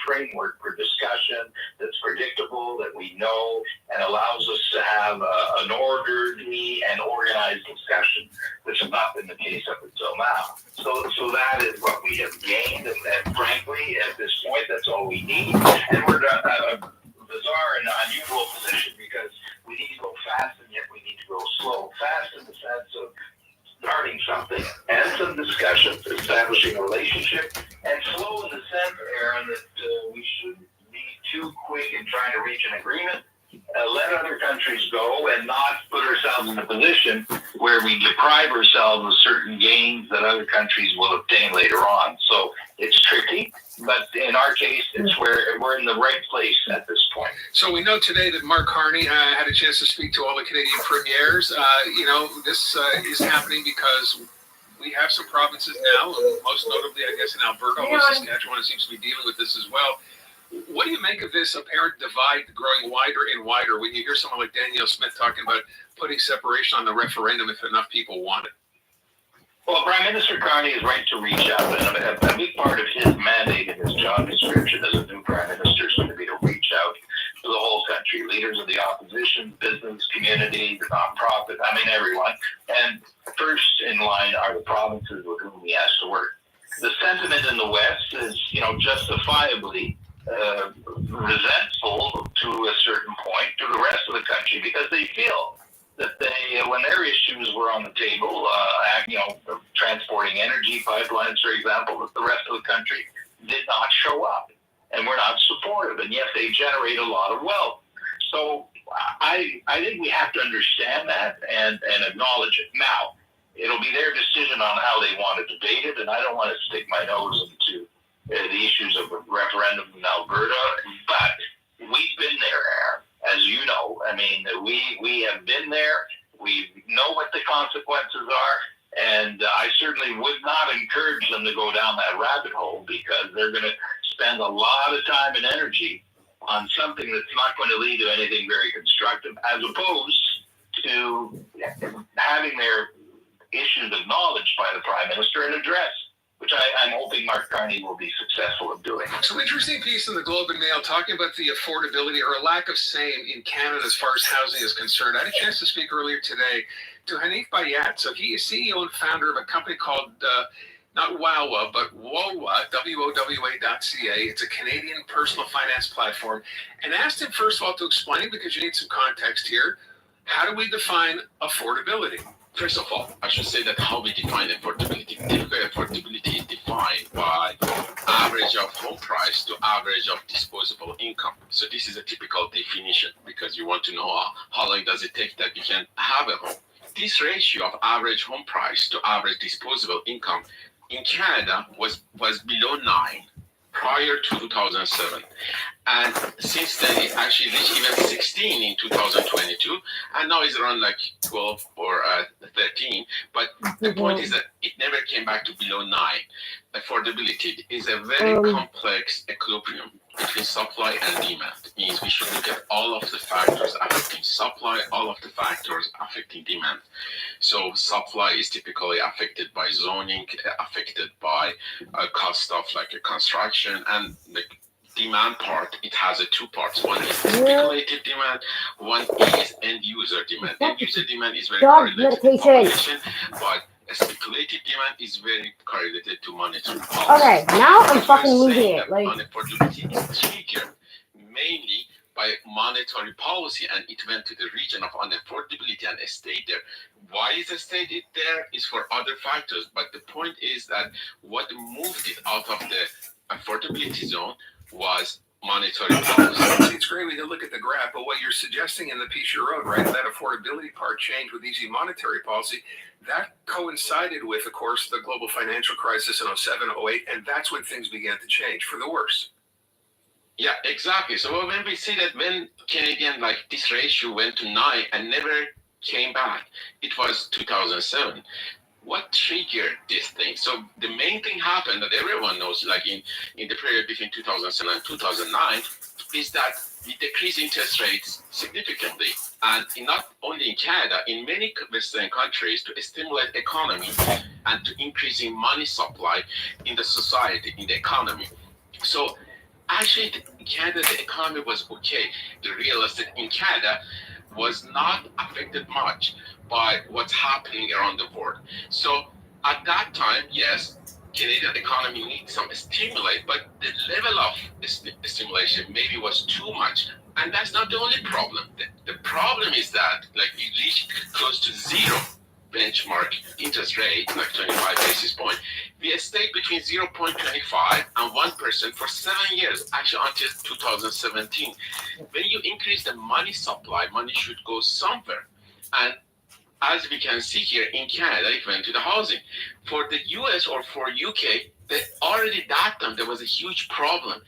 S12: framework for discussion that's predictable, that we know, and allows us to have an orderly and organized discussion, which has not been the case up until now. So that is what we have gained, and frankly, at this point, that's all we need. And we're in a bizarre and unusual position because we need to go fast, and yet we need to go slow. Fast in the sense of starting something and some discussions, establishing a relationship, and slow in the sense, Aaron, that we shouldn't be too quick in trying to reach an agreement. Let other countries go and not put ourselves in a position where we deprive ourselves of certain gains that other countries will obtain later on. So it's tricky, but in our case, it's where we're in the right place at this point.
S11: So we know today that Mark Carney had a chance to speak to all the Canadian premiers. This is happening because we have some provinces now, and most notably, I guess, in Alberta, although Saskatchewan seems to be dealing with this as well. What do you make of this apparent divide growing wider and wider when you hear someone like Danielle Smith talking about putting separation on the referendum if enough people want it?
S12: Well, Prime Minister Carney is right to reach out, and a big part of his mandate and his job description as a new Prime Minister is going to be to reach out to the whole country, leaders of the opposition, business, community, the nonprofit, everyone. And first in line are the provinces with whom he has to work. The sentiment in the West is, justifiably resentful to a certain point to the rest of the country because they feel that when their issues were on the table, transporting energy pipelines, for example, that the rest of the country did not show up and were not supportive, and yet they generate a lot of wealth. So I think we have to understand that and acknowledge it. Now, it'll be their decision on how they want to debate it, and I don't want to stick my nose into the issues of a referendum in Alberta, but we've been there, Aaron, as you know. We have been there. We know what the consequences are, and I certainly would not encourage them to go down that rabbit hole because they're going to spend a lot of time and energy on something that's not going to lead to anything very constructive, as opposed to having their issues acknowledged by the Prime Minister and addressed, which I'm hoping Mark Carney will be successful in doing.
S11: Some interesting piece in the Globe and Mail talking about the affordability or a lack of same in Canada as far as housing is concerned. I had a chance to speak earlier today to Hanif Bayat. So he is CEO and founder of a company called, not WOWA, but WOWA, WOWA.ca. It's a Canadian personal finance platform. And asked him, first of all, to explain, because you need some context here, how do we define affordability?
S13: First of all, I should say that how we define affordability. Typical affordability is defined by average of home price to average of disposable income. So this is a typical definition because you want to know how long does it take that you can have a home. This ratio of average home price to average disposable income in Canada was below 9 prior to 2007. And since then, it actually reached even 16 in 2022, and now it's around like 12 or 13. But the point is that it never came back to below 9. Affordability is a very complex equilibrium between supply and demand. It means we should look at all of the factors affecting supply, all of the factors affecting demand. So supply is typically affected by zoning, affected by cost of like a construction, and the demand part, it has two parts. One is speculative demand, one is end user demand. End user demand is very correlated to population, but speculative demand is very correlated to monetary policy.
S8: Okay, now I'm fucking losing it. Like,
S13: unaffordability is triggered mainly by monetary policy, and it went to the region of unaffordability and it stayed there. Why is it stayed there is for other factors, but the point is that what moved it out of the affordability zone was monetary policy.
S11: It's great when you look at the graph, but what you're suggesting in the piece you wrote, right, that affordability part changed with easy monetary policy, that coincided with, of course, the global financial crisis in 07, 08, and that's when things began to change for the worse.
S13: Yeah, exactly. So when we see that when Canadian, like this ratio went to 9 and never came back, it was 2007. What triggered this thing? So the main thing happened that everyone knows, like in the period between 2007 and 2009, is that we decreased interest rates significantly. And not only in Canada, in many Western countries, to stimulate economy and to increasing money supply in the society, in the economy. So Actually, in Canada, the economy was okay. The real estate in Canada was not affected much by what's happening around the world. So at that time, yes, Canadian economy needs some stimuli, but the level of stimulation maybe was too much. And that's not the only problem. The problem is that like we reached close to zero benchmark interest rate, like 25 basis point. We stayed between 0.25 and 1% for 7 years, actually until 2017. When you increase the money supply, money should go somewhere. And as we can see here in Canada, it went to the housing. For the US or for UK, already that time there was a huge problem.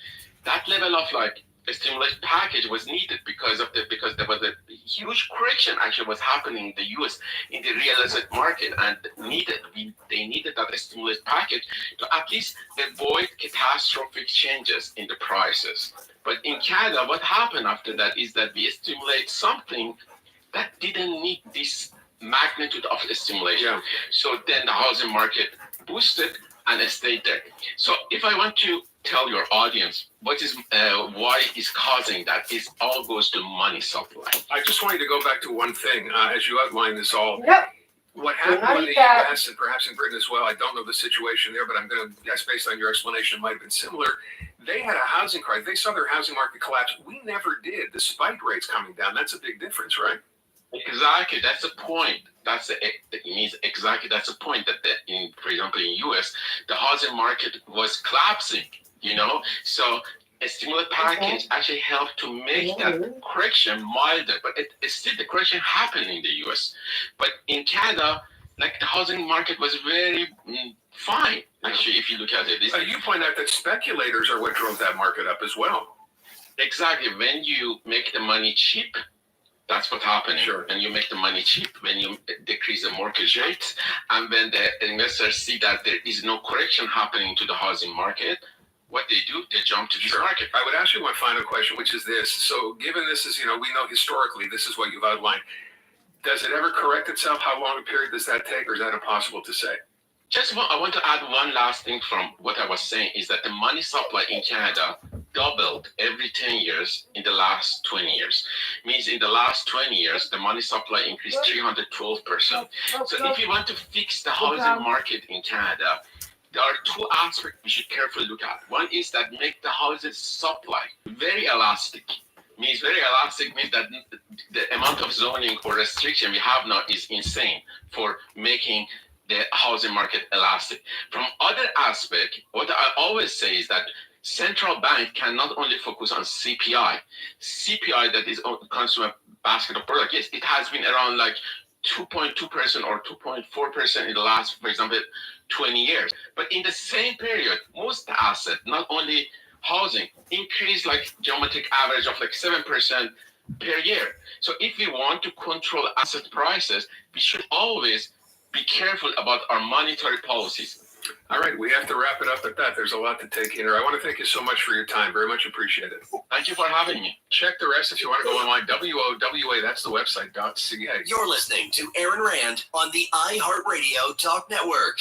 S13: That level of like a stimulus package was needed because there was a huge correction actually was happening in the US in the real estate market, and they needed that stimulus package to at least avoid catastrophic changes in the prices. But in Canada, what happened after that is that we stimulate something that didn't need this magnitude of stimulation. Yeah. So then the housing market boosted and stayed there. So if I want to tell your audience why is causing that, it all goes to money supply.
S11: I just want you to go back to one thing as you outline this all.
S8: Yep.
S11: What happened in the U.S. and perhaps in Britain as well, I don't know the situation there, but I'm going to guess based on your explanation, it might have been similar. They had a housing crisis. They saw their housing market collapse. We never did, despite rates coming down. That's a big difference, right?
S13: Exactly, that's the point. That's the point that for example, in US, the housing market was collapsing. So a stimulus package actually helped to make that correction milder. But it's still the correction happened in the US. But in Canada, like the housing market was very fine. Actually, if you look at it,
S11: you point out that speculators are what drove that market up as well.
S13: Exactly. When you make the money cheap, that's what's happening.
S11: Sure.
S13: When you make the money cheap, when you decrease the mortgage rates, and when the investors see that there is no correction happening to the housing market, what they do, they jump to this market.
S11: I would ask you one final question, which is this. So given this is, we know historically this is what you've outlined. Does it ever correct itself? How long a period does that take, or is that impossible to say?
S13: I want to add one last thing from what I was saying, is that the money supply in Canada doubled every 10 years in the last 20 years. Means in the last 20 years, the money supply increased 312%. So if you want to fix the housing market in Canada, there are two aspects we should carefully look at. One is that make the housing supply very elastic. Very elastic means that the amount of zoning or restriction we have now is insane for making the housing market elastic. From other aspect, what I always say is that central bank can not only focus on CPI, that is consumer basket of product. Yes, it has been around like 2.2% or 2.4% in the last, for example, 20 years. But in the same period, most asset, not only housing, increased like geometric average of like 7% per year. So if we want to control asset prices, we should always be careful about our monetary policies.
S11: All right, we have to wrap it up at that. There's a lot to take in here. I want to thank you so much for your time. Very much appreciate it.
S13: Thank you for having me.
S11: Check the rest if you want to go online. WOWA, that's the website, .ca.
S14: You're listening to Aaron Rand on the iHeartRadio Talk Network.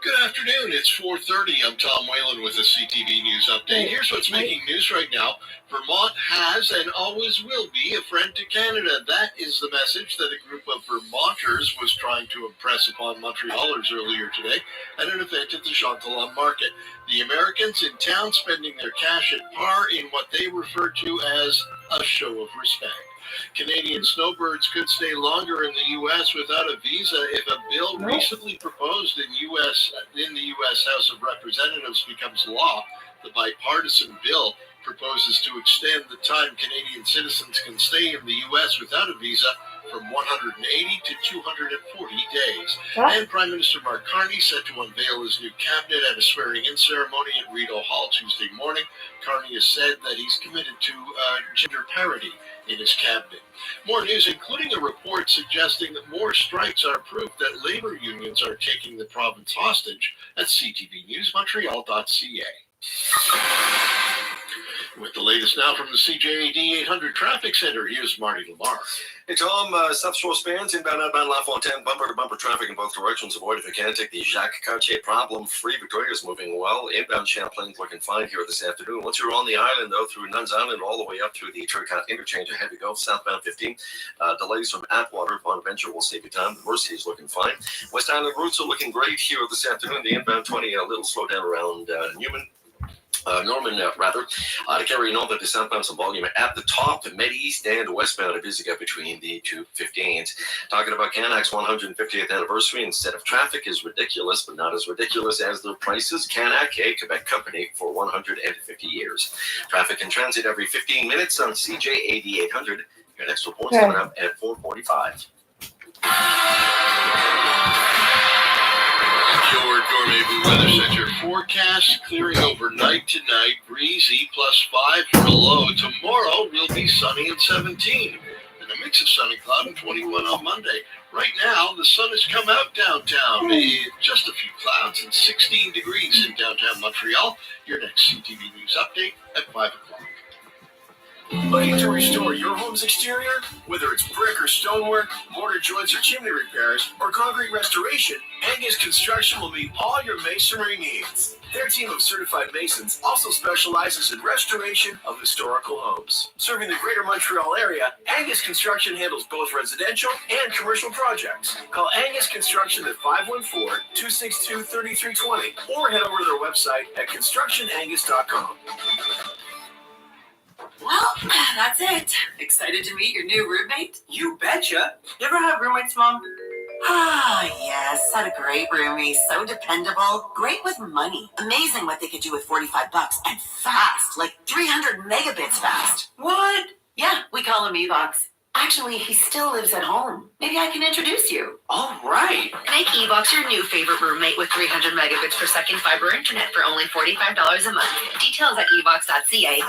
S15: Good afternoon. It's 4:30. I'm Tom Whalen with a CTV News update. Here's what's making news right now. Vermont has and always will be a friend to Canada. That is the message that a group of Vermonters was trying to impress upon Montrealers earlier today at an event at the Chantelan Market. The Americans in town spending their cash at par in what they refer to as a show of respect. Canadian snowbirds could stay longer in the U.S. without a visa if a bill recently proposed in the U.S. House of Representatives becomes law. The bipartisan bill proposes to extend the time Canadian citizens can stay in the U.S. without a visa from 180 to 240 days. And Prime Minister Mark Carney set to unveil his new cabinet at a swearing-in ceremony at Rideau Hall Tuesday morning. Carney has said that he's committed to gender parity in his cabinet. More news, including a report suggesting that more strikes are proof that labor unions are taking the province hostage at CTV News, Montreal.ca. With the latest now from the CJAD 800 Traffic Center, here's Marty Lamar.
S16: Hey, Tom, South Shore spans, inbound, outbound, LaFontaine, bumper-to-bumper traffic in both directions. Avoid, if you can, take the Jacques Cartier problem-free. Victoria's moving well. Inbound Champlain's looking fine here this afternoon. Once you're on the island, though, through Nuns Island, all the way up through the Turcotte interchange ahead we go, southbound 15. Delays from Atwater. Bonaventure will save you time. Mercy is looking fine. West Island routes are looking great here this afternoon. The inbound 20, a little slow down around Norman, to carry north to southbound, some volume at the top. The Med East and westbound are busy up between the 215s. Talking about Canac's 150th anniversary, instead of traffic is ridiculous, but not as ridiculous as their prices. Canac, a Quebec company for 150 years. Traffic in transit every 15 minutes on CJAD 800. Your next report's coming up at 4:45.
S15: Your Gourmet Blue Weather Center forecast clearing overnight tonight, breezy +5 for a low. Tomorrow will be sunny and 17, and a mix of sun and cloud and 21 on Monday. Right now, the sun has come out downtown. Just a few clouds and 16 degrees in downtown Montreal. Your next CTV News update at 5 o'clock.
S14: Looking to restore your home's exterior? Whether it's brick or stonework, mortar joints or chimney repairs, or concrete restoration, Angus Construction will meet all your masonry needs. Their team of certified masons also specializes in restoration of historical homes. Serving the greater Montreal area, Angus Construction handles both residential and commercial projects. Call Angus Construction at 514-262-3320 or head over to their website at constructionangus.com.
S17: Well, that's it. Excited to meet your new roommate?
S3: You betcha. You ever have roommates, Mom?
S17: Ah, yes. Had a great roomie. So dependable. Great with money. Amazing what they could do with $45 and fast. Like 300 megabits fast.
S3: What?
S17: Yeah, we call him Evox. Actually, he still lives at home. Maybe I can introduce you.
S3: All right.
S17: Make Evox your new favorite roommate with 300 megabits per second fiber internet for only $45 a month. Details at evox.ca.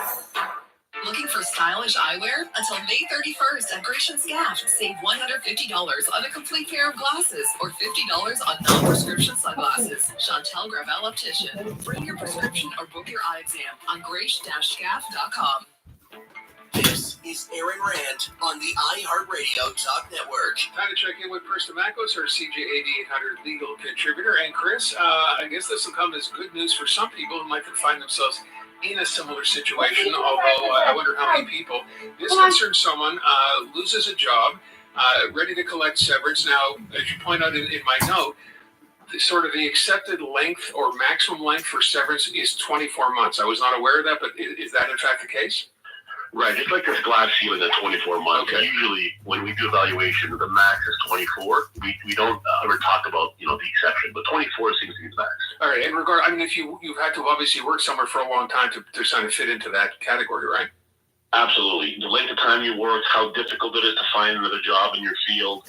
S18: Looking for stylish eyewear? Until May 31st at Gratian Scaff, save $150 on a complete pair of glasses or $50 on non-prescription sunglasses. Chantel Gravel Optician. Bring your prescription or book your eye exam on grace-scaff.com.
S14: This is Aaron Rand on the iHeartRadio Talk Network.
S11: Time to check in with Chris Demacos, our CJAD 800 legal contributor. And Chris, I guess this will come as good news for some people who might find themselves in a similar situation, although I wonder how many people. This concerns someone loses a job, ready to collect severance. Now, as you point out in my note, the accepted length or maximum length for severance is 24 months. I was not aware of that, but is that in fact the case?
S13: Right, it's like this glass ceiling at 24 months.
S11: Okay.
S13: Usually, when we do evaluation, the max is 24. We don't ever talk about the exception, but 24 seems to be the max.
S11: All right, if you've had to obviously work somewhere for a long time to kind of fit into that category, right?
S13: Absolutely, the length of time you worked, how difficult it is to find another job in your field.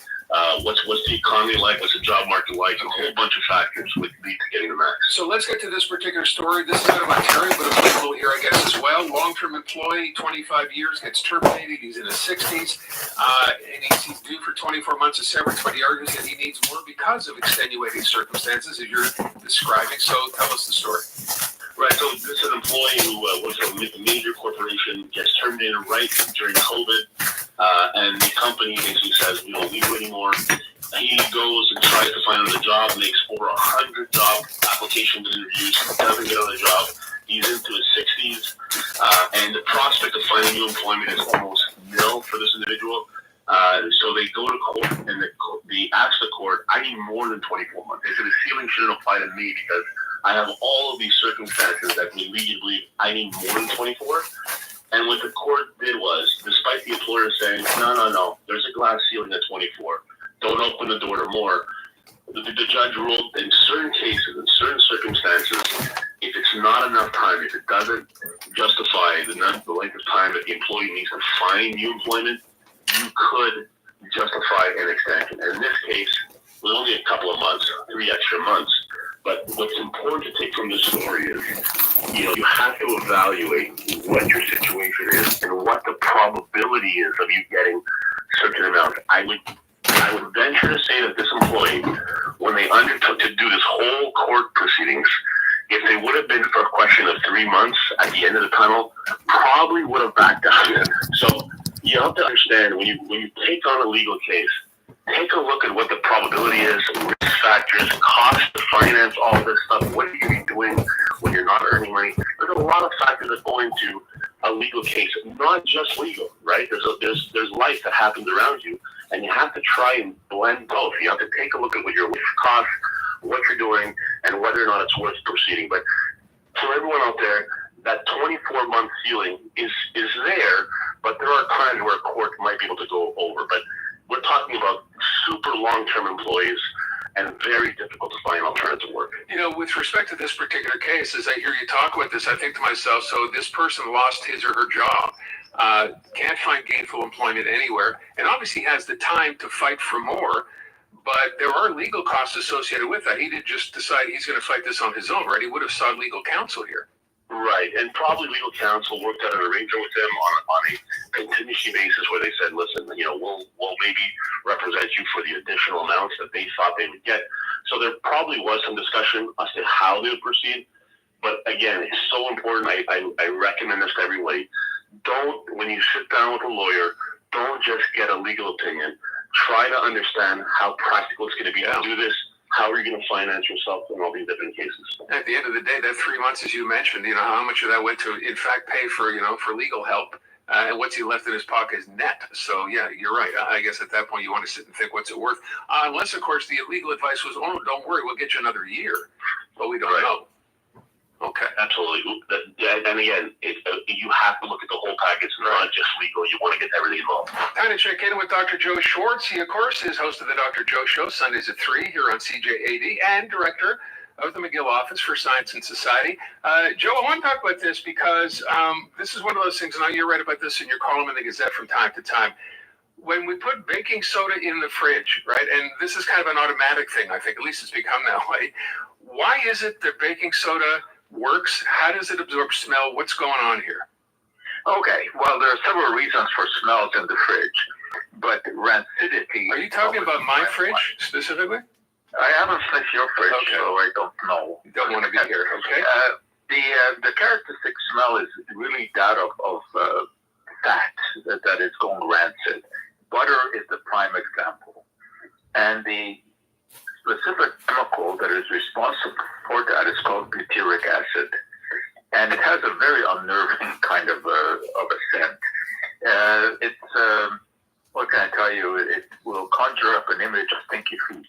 S13: What's the economy like? What's the job market like? A whole bunch of factors would lead to getting the max.
S11: So let's get to this particular story. This is out of Ontario, but applicable here, I guess, as well. Long-term employee, 25 years, gets terminated. He's in his 60s, and he's due for 24 months of severance, but he argues that he needs more because of extenuating circumstances, as you're describing. So tell us the story.
S13: Right, so this is an employee who was a major corporation, gets terminated right during COVID, and the company basically says, we don't need you anymore. He goes and tries to find another job, makes over 100 job applications and interviews, doesn't get another job. He's into his 60s, and the prospect of finding new employment is almost nil for this individual. So they go to court, and they ask the court, I need more than 24 months. They said the ceiling shouldn't apply to me because I have all of these circumstances that would lead you to believe I need more than 24. And what the court did was, despite the employer saying, no, there's a glass ceiling at 24. Don't open the door to more. The judge ruled in certain cases, in certain circumstances, if it's not enough time, if it doesn't justify the length of time that the employee needs to find new employment, you could justify an extension. And in this case, it was only a couple of months, 3 extra months. But what's important to take from this story is, you have to evaluate what your situation is and what the probability is of you getting certain amounts. I would venture to say that this employee, when they undertook to do this whole court proceedings,
S12: if they would have been for a question of 3 months at the end of the tunnel, probably would have backed down. So you have to understand when you take on a legal case, take a look at what the probability is, risk factors, cost to finance, all this stuff. What are you doing when you're not earning money? There's a lot of factors that go into a legal case, not just legal, right? There's life that happens around you, and you have to try and blend both. You have to take a look at what your costs, what you're doing, and whether or not it's worth proceeding. But for everyone out there, that 24-month ceiling is there, but there are times where a court might be able to go over. But we're talking about super long-term employees and very difficult to find alternative work.
S11: You know, with respect to this particular case, as I hear you talk about this, I think to myself, so this person lost his or her job, can't find gainful employment anywhere, and obviously has the time to fight for more, but there are legal costs associated with that. He didn't just decide he's going to fight this on his own, right? He would have sought legal counsel here.
S12: Right, and probably legal counsel worked out an arrangement with them on a contingency basis where they said, listen, you know, we'll maybe represent you for the additional amounts that they thought they would get. So there probably was some discussion as to how they would proceed. But again, it's so important. I recommend this to everybody. Don't, when you sit down with a lawyer, don't just get a legal opinion. Try to understand how practical it's going to be to do this. How are you going to finance yourself in all these different cases?
S11: At the end of the day, that 3 months, as you mentioned, you know, how much of that went to, in fact, pay for, you know, for legal help, and what's he left in his pocket is net. So, yeah, you're right. I guess at that point, you want to sit and think, what's it worth? Unless, of course, the legal advice was, oh, don't worry, we'll get you another year. But we don't know. Okay.
S12: Absolutely. And again, you have to look at the whole package, not just legal. You want to get everything involved.
S11: Time to check in with Dr. Joe Schwartz. He, of course, is host of the Dr. Joe Show, Sundays at 3 here on CJAD, and director of the McGill Office for Science and Society. Joe, I want to talk about this because this is one of those things, and you write about this in your column in the Gazette from time to time. When we put baking soda in the fridge, right, and this is kind of an automatic thing, I think, at least it's become that way. Why is it that baking soda works? How does it absorb smell? What's going on here?
S19: Okay, well, there are several reasons for smells in the fridge, but rancidity...
S11: Are you talking about my fridge specifically?
S19: I haven't sniffed your fridge, so I don't know.
S11: You don't want to be here, okay?
S19: The characteristic smell is really that of fat that is going rancid. Butter is the prime example. And the specific chemical that is responsible for that is called butyric acid. And it has a very unnerving kind of a scent. What can I tell you? It will conjure up an image of stinky feet,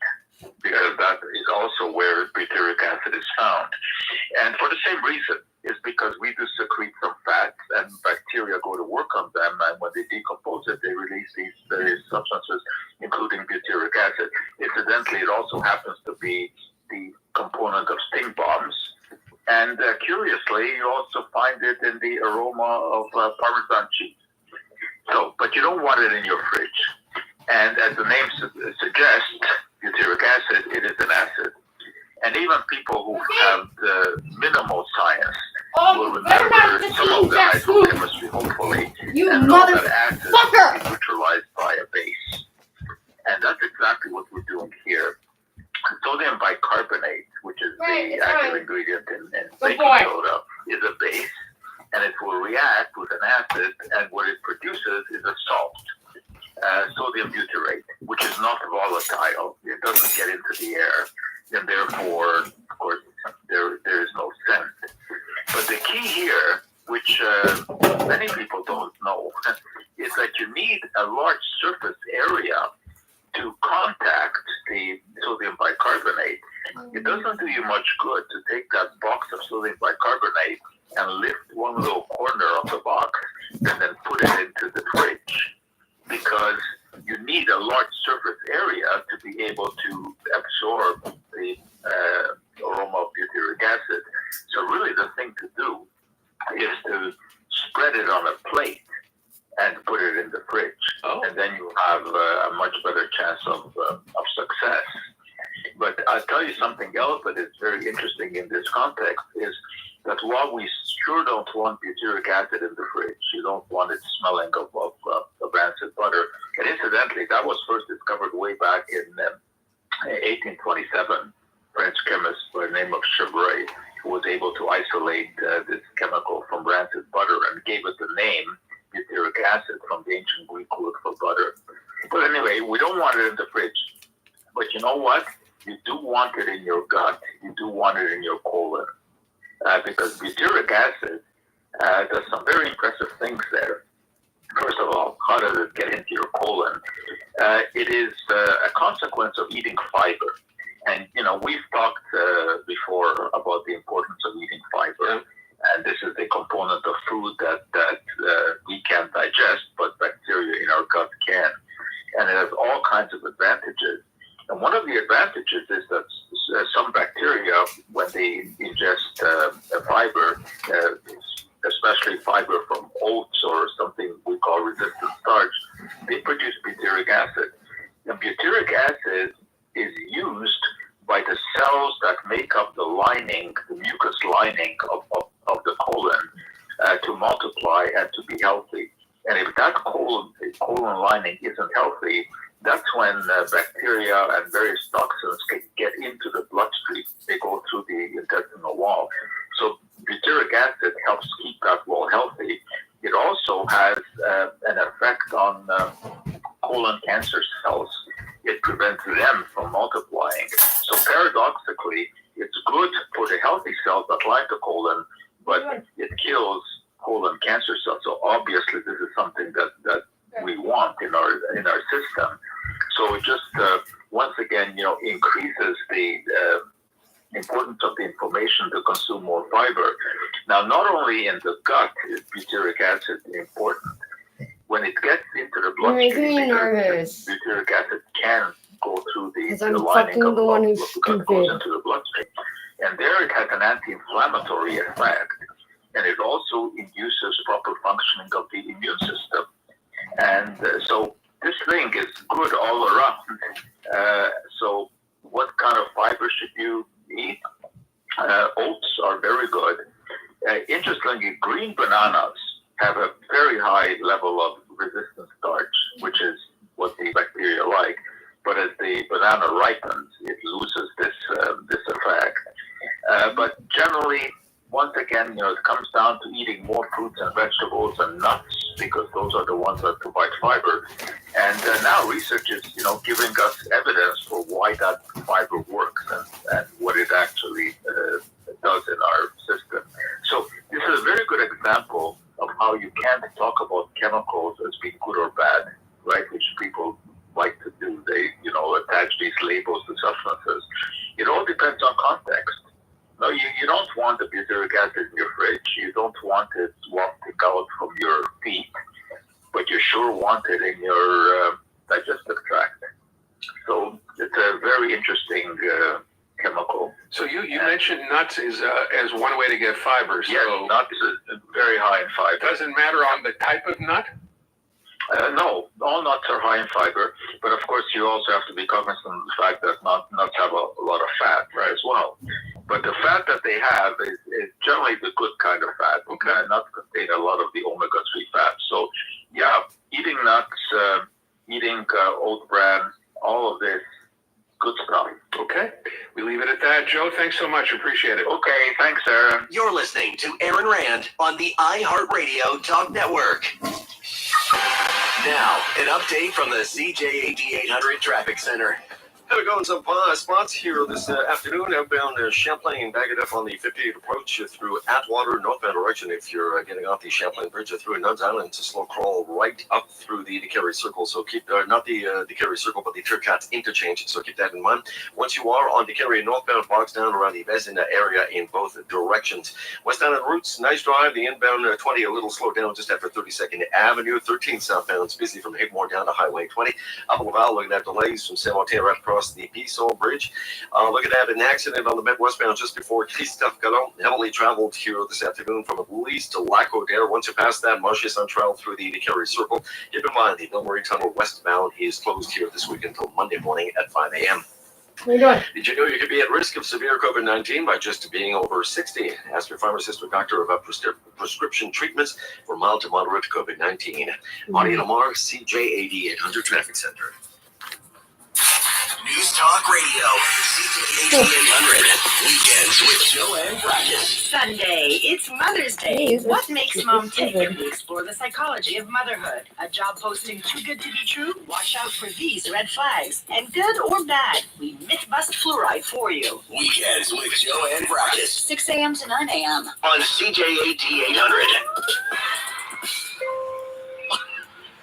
S19: because that is also where butyric acid is found. And for the same reason, is because we do secrete some fats, and bacteria go to work on them, and when they decompose it, they release these various substances, including butyric acid. Incidentally, it also happens to be the component of sting bombs. And curiously, you also find it in the aroma of Parmesan cheese. So, but you don't want it in your fridge. And as the name suggests, butyric acid, it is an acid. And even people who have the minimal science will remember some of the hydrochemistry, hopefully, and know that acid is neutralized by a base. And that's exactly what we're doing here. Sodium bicarbonate, which is the active ingredient in baking soda, is a base, and it will react with an acid, and what it produces is a salt, sodium butyrate, which is not volatile. It doesn't get into the air, and therefore, of course, there is no scent. But the key here, which many people don't know, is that you need a large surface area to contact the sodium bicarbonate. It doesn't do you much good to take that box of sodium bicarbonate and lift one little corner of the box and then put it into the fridge, because you need a large surface area to be able to absorb the aroma of butyric acid. So really the thing to do is to spread it on a plate and put it in the fridge. And then you have a much better chance of success. But I'll tell you something else that is very interesting in this context is that while we sure don't want butyric acid in the fridge, you don't want it smelling of rancid butter. And incidentally, that was first discovered way back in 1827 French chemist by the name of Chevrolet, who was able to isolate this chemical from rancid butter and gave it the name butyric acid, from the ancient Greek word for butter. But anyway, we don't want it in the fridge. But you know what? You do want it in your gut. You do want it in your colon. Because butyric acid does some very impressive things there. First of all, how does it get into your colon? It is a consequence of eating fiber. And, you know, we've talked before about the importance of eating fiber. And this is the component of food that we can't digest, but bacteria in our gut can. And it has all kinds of advantages. And one of the advantages is that some bacteria, when they ingest fiber, especially fiber from oats or something we call resistant starch, they produce butyric acid. And butyric acid is used by the cells that make up the lining, the mucus lining of the colon to multiply and to be healthy. And if that colon lining isn't healthy, that's when bacteria and various toxins can get into the bloodstream. They go through the intestinal wall. So butyric acid helps keep that wall healthy. It also has an effect on colon cancer cells. It prevents them from multiplying. So paradoxically, it's good for the healthy cells that line the colon, but it kills colon cancer cells. So obviously, this is something that we want in our system. So it just once again, you know, increases the importance of the inflammation to consume more fiber. Now, not only in the gut is butyric acid important. When it gets into the bloodstream, butyric acid can go through the lining of gut, goes into the bloodstream. And there it has an anti-inflammatory effect. And it also induces proper functioning of the immune system. And so this thing is good all around. So what kind of fiber should you eat? Oats are very good. Interestingly, green bananas have a very high level of resistant starch, which is what the bacteria like. But as the banana ripens, it loses this effect. But generally, once again, you know, it comes down to eating more fruits and vegetables and nuts, because those are the ones that provide fiber. And now research is, you know, giving us evidence for why that fiber works and what it actually does in our system. So this is a very good example of how you can't talk about chemicals as being good or bad, right? Which people like to do. They, you know, attach these labels to substances. It all depends on context. No, you don't want the butyric acid in your fridge. You don't want it wafting out from your feet, but you sure want it in your digestive tract. So it's a very interesting chemical.
S15: So you mentioned nuts as one way to get fiber. So
S19: yes, nuts is very high in fiber.
S15: It doesn't matter on the type of nut?
S19: No, all nuts are high in fiber, but of course you also have to be cognizant of the fact that nuts have a lot of fat, right, as well. But the fat that they have is generally the good kind of fat. Okay, nuts contain a lot of the omega-3 fat. So, yeah, eating nuts, eating oat bran, all of this, good stuff.
S15: Okay, we leave it at that. Joe, thanks so much. Appreciate it.
S19: Okay, thanks, Aaron.
S14: You're listening to Aaron Rand on the iHeartRadio Talk Network. Now, an update from the CJAD 800 Traffic Center.
S16: Have we got some spots here this afternoon outbound Champlain, bagged up on the 58 approach through Atwater, northbound direction. If you're getting off the Champlain Bridge through Nuns Island, it's a slow crawl right up through the Carey Circle. So keep, not the Carey Circle, but the Turcotte interchange. So keep that in mind. Once you are on the Carey northbound, bogs down around the Vezina area in both directions. West Island routes, nice drive. The inbound 20, a little slowed down just after 32nd Avenue. 13 southbound, busy from Higmore down to Highway 20. Up Laval, looking at delays from San Martin right across the Peaceau Bridge. Looking at an accident on the Midwestbound just before Christophe Colomb. Heavily traveled here this afternoon from Belize to Lac-Audière. Once you pass that, Marche Centrale through the Carey Circle. Keep in mind, the Bill Murray Tunnel westbound is closed here this week until Monday morning at 5 a.m.
S8: How you doing?
S16: Did you know you could be at risk of severe COVID-19 by just being over 60? Ask your pharmacist or doctor about prescription treatments for mild to moderate COVID-19. Audie Lamar, CJAD 800 Traffic Center.
S14: News Talk Radio. CJ800. Weekends with Joanne Bradis.
S20: Sunday, it's Mother's Day. What makes mom tick? We explore the psychology of motherhood. A job posting too good to be true? Watch out for these red flags. And good or bad, we myth bust fluoride for you.
S14: Weekends with Joanne Bradis.
S20: 6 a.m. to 9 a.m.
S14: On CJ800.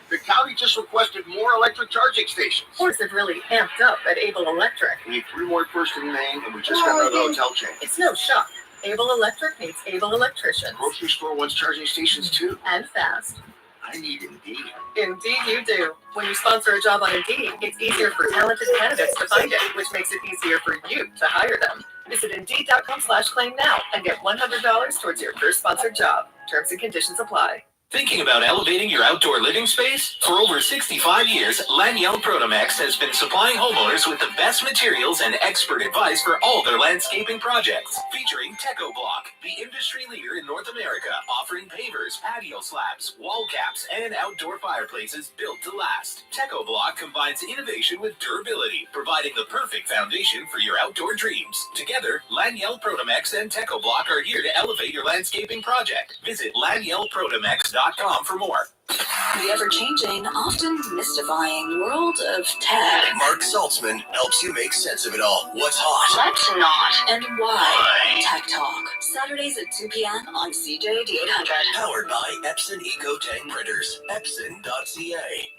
S15: The county just requested more electric charging stations.
S18: Horses have really amped up at Able Electric.
S15: We need 3 more first in Maine, and we just got another hotel chain.
S18: It's no shock. Able Electric needs able electricians.
S15: Grocery store wants charging stations too.
S18: And fast.
S15: I need Indeed.
S18: Indeed you do. When you sponsor a job on Indeed, it's easier for talented candidates to find it, which makes it easier for you to hire them. Visit Indeed.com/claim now and get $100 towards your first sponsored job. Terms and conditions apply.
S14: Thinking about elevating your outdoor living space? For over 65 years, Laniel Protomex has been supplying homeowners with the best materials and expert advice for all their landscaping projects. Featuring Teco Block, the industry leader in North America, offering pavers, patio slabs, wall caps, and outdoor fireplaces built to last. Teco Block combines innovation with durability, providing the perfect foundation for your outdoor dreams. Together, Laniel Protomex and Teco Block are here to elevate your landscaping project. Visit LanielProtomex.com for more.
S20: The ever-changing, often mystifying world of tech.
S14: Mark Saltzman helps you make sense of it all. What's hot?
S20: Let's not. And why? Tech Talk. Saturdays at 2 p.m. on CJD800.
S14: Powered by Epson EcoTank Printers. Epson.ca.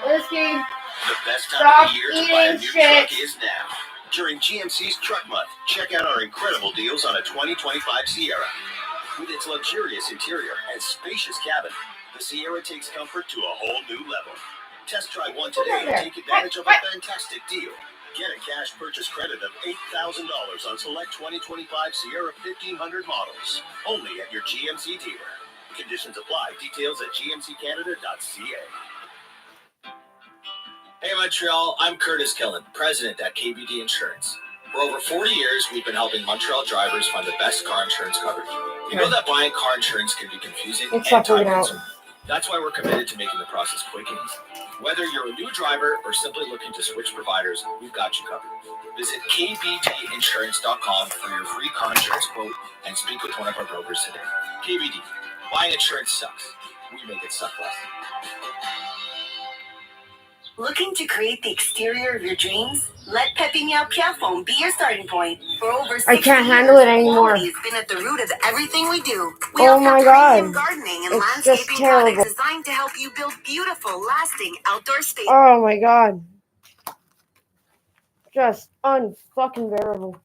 S8: Whiskey.
S15: The best time
S8: Stop
S15: of the year to buy a new
S8: eating shit.
S15: truck is now. During GMC's Truck Month, check out our incredible deals on a 2025 Sierra. With its luxurious interior and spacious cabin, the Sierra takes comfort to a whole new level. Test drive one today and take advantage of a fantastic deal. Get a cash purchase credit of $8,000 on select 2025 Sierra 1500 models. Only at your GMC dealer. Conditions apply. Details at gmccanada.ca.
S21: Hey Montreal, I'm Curtis Killen, president at KBD Insurance. For over 40 years, we've been helping Montreal drivers find the best car insurance coverage. We know that buying car insurance can be confusing and time-consuming. That's why we're committed to making the process quick and easy. Whether you're a new driver or simply looking to switch providers, we've got you covered. Visit kbdinsurance.com for your free car insurance quote and speak with one of our brokers today. KBD, buying insurance sucks. We make it suck less.
S17: Looking to create the exterior of your dreams? Let Pepiniao Piafon be your starting point. For over 60
S8: I can't handle it anymore.
S17: quality has been at the root of everything we do. We
S8: Oh
S17: offer
S8: my
S17: premium
S8: God.
S17: gardening and
S8: It's just
S17: landscaping
S8: terrible.
S17: products designed to help you build beautiful, lasting outdoor spaces.
S8: Oh my God. Just unfucking bearable.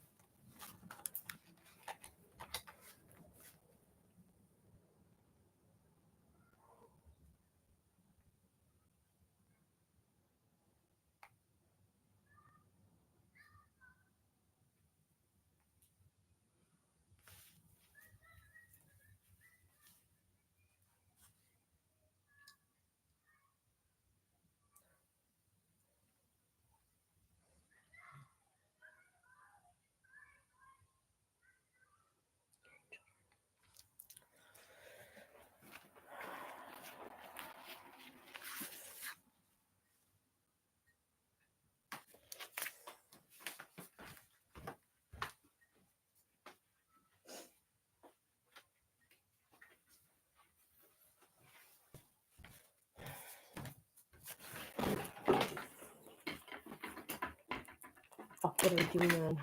S8: Fuck, what are we doing, man?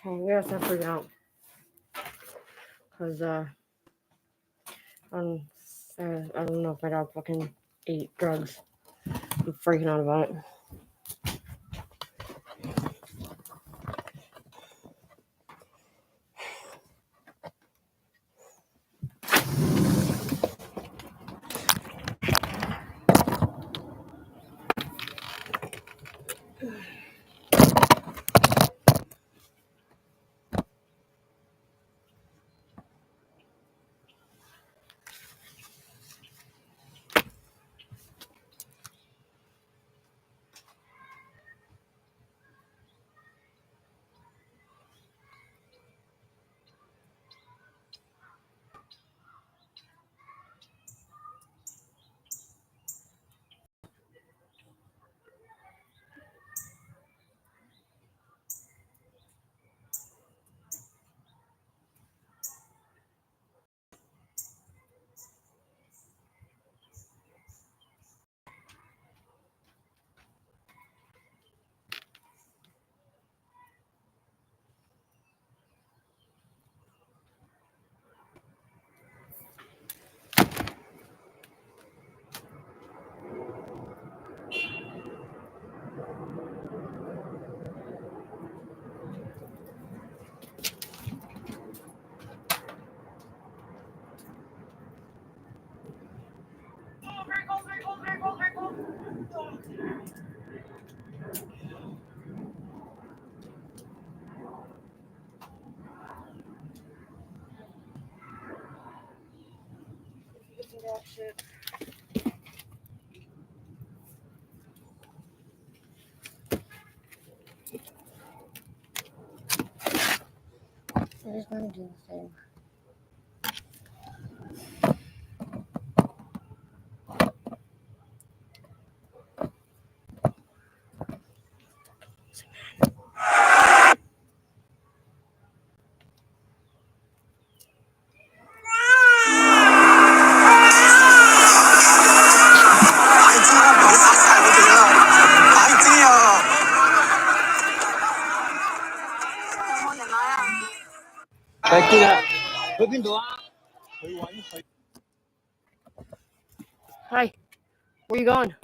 S8: Okay, we gotta start freaking out. Cause I don't know if my dog fucking ate drugs. I'm freaking out about it. I just want to do the thing. Hi, where you going?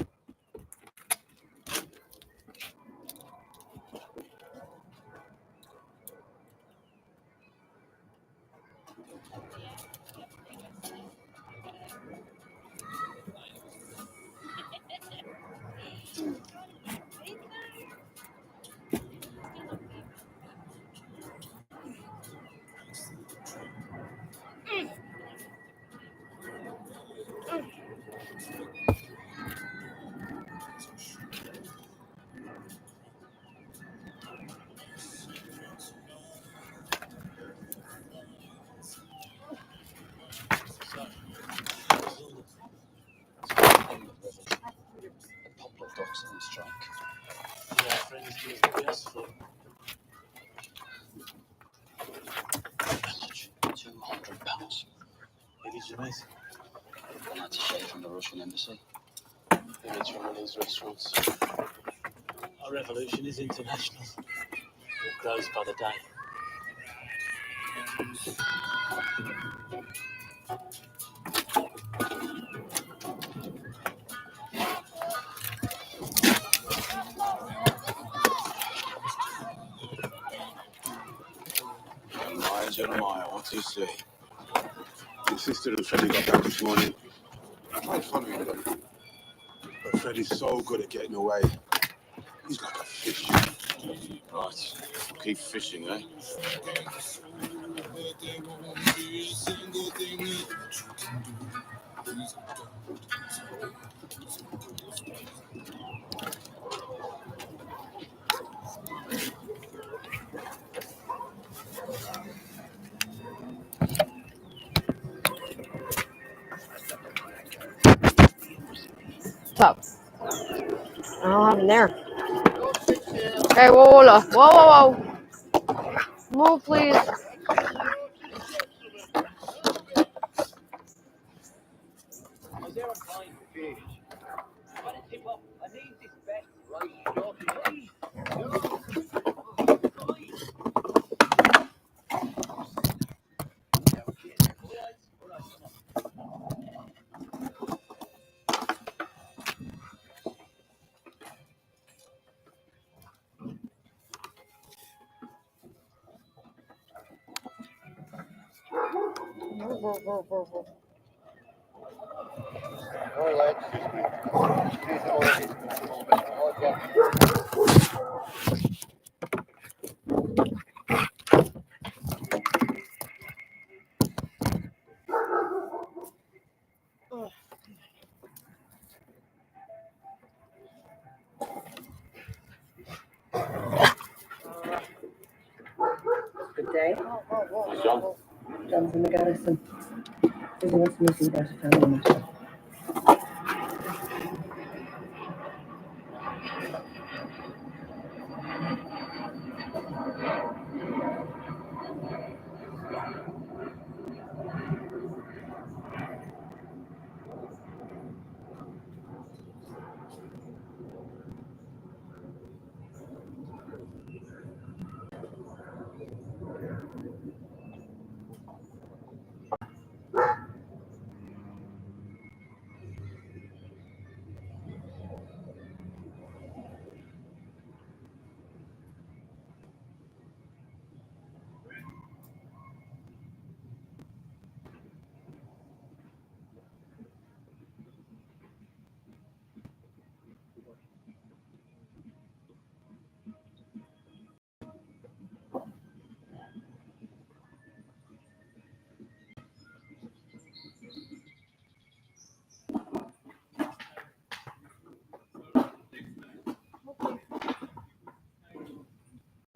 S6: £200. It is amazing. I'd like to share from the Russian embassy. It's one of these restaurants. Our revolution is international. It grows by the day. Jeremiah, what do you say?
S22: Your sister and Freddie got back this morning. I tried following them, but Freddie's so good at getting away. He's like a fish.
S6: Right. Keep fishing, eh?
S8: What's up? I don't have him there. Hey, whoa, whoa. Move, please.
S9: Good day. John. Jonathan McGallison. Susie wants to meet you about a family matter.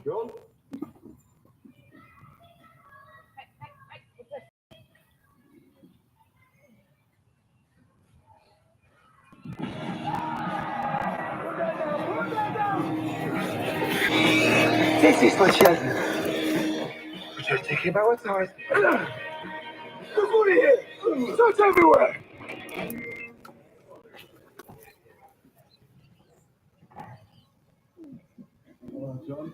S2: John?
S5: This is my children. We're just taking about what's ours. Look over here! Shots everywhere!
S2: Well, John,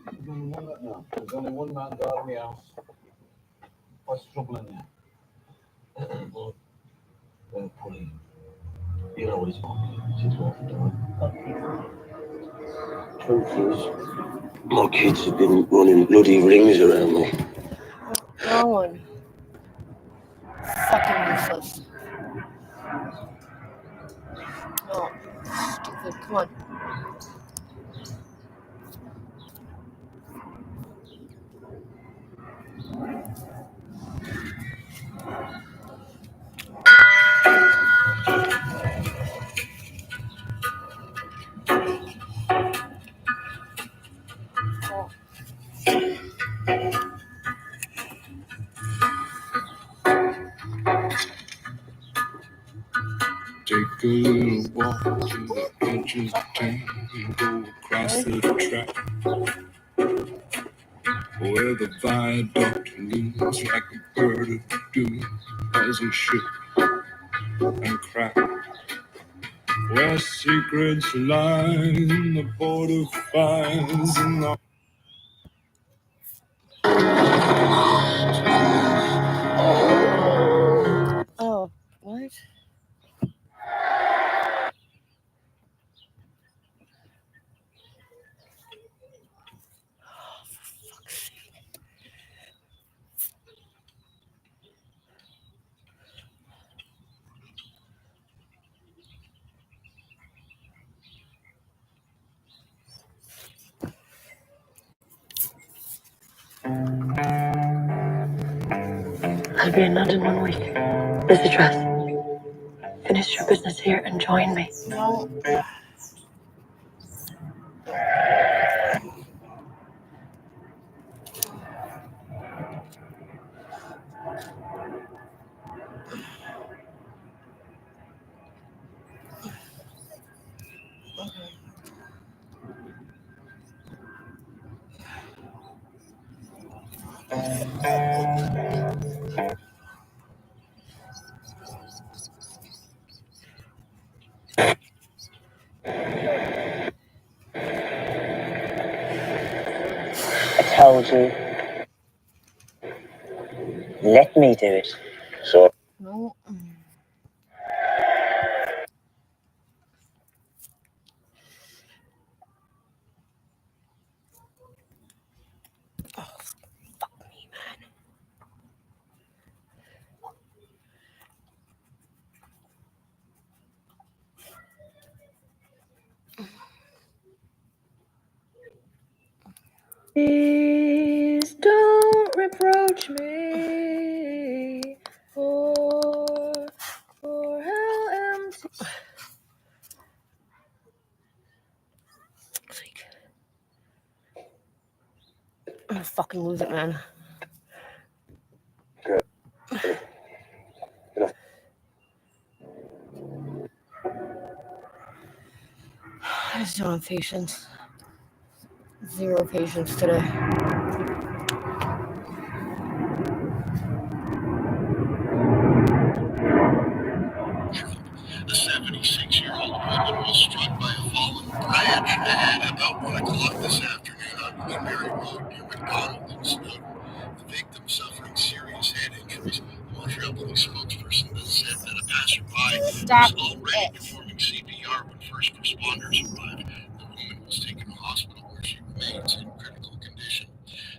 S2: there's only one man guarding the house. What's the trouble in there? Well, they're pulling. You'll always want she's walking down.
S5: Truth is, my kids have been running bloody rings around me.
S8: Wrong one. Fucking useless. No. Stupid. Come on.
S7: Take a little walk to the edges of town and go across the track where the viaduct looms like a bird of doom as we shook and crack. Where secrets lie in the border fires and the
S8: Oh, what?
S9: I'll be in London 1 week. This address. Finish your business here and join me.
S8: No.
S10: I told you. Let me do it.
S5: So,
S8: No.
S1: Please don't reproach me for how empty. I'm gonna fucking lose it, man. I just don't have patience. Zero patience today.
S15: A 76-year-old woman was struck by a fallen branch at about 1 o'clock this afternoon on Woodbury Road near McDonald in Snowdon. The victim suffering serious head injuries. A Montreal police spokesperson then said that a passerby was already performing CPR when first responders arrived. The woman was taken to hospital where she remains in critical condition.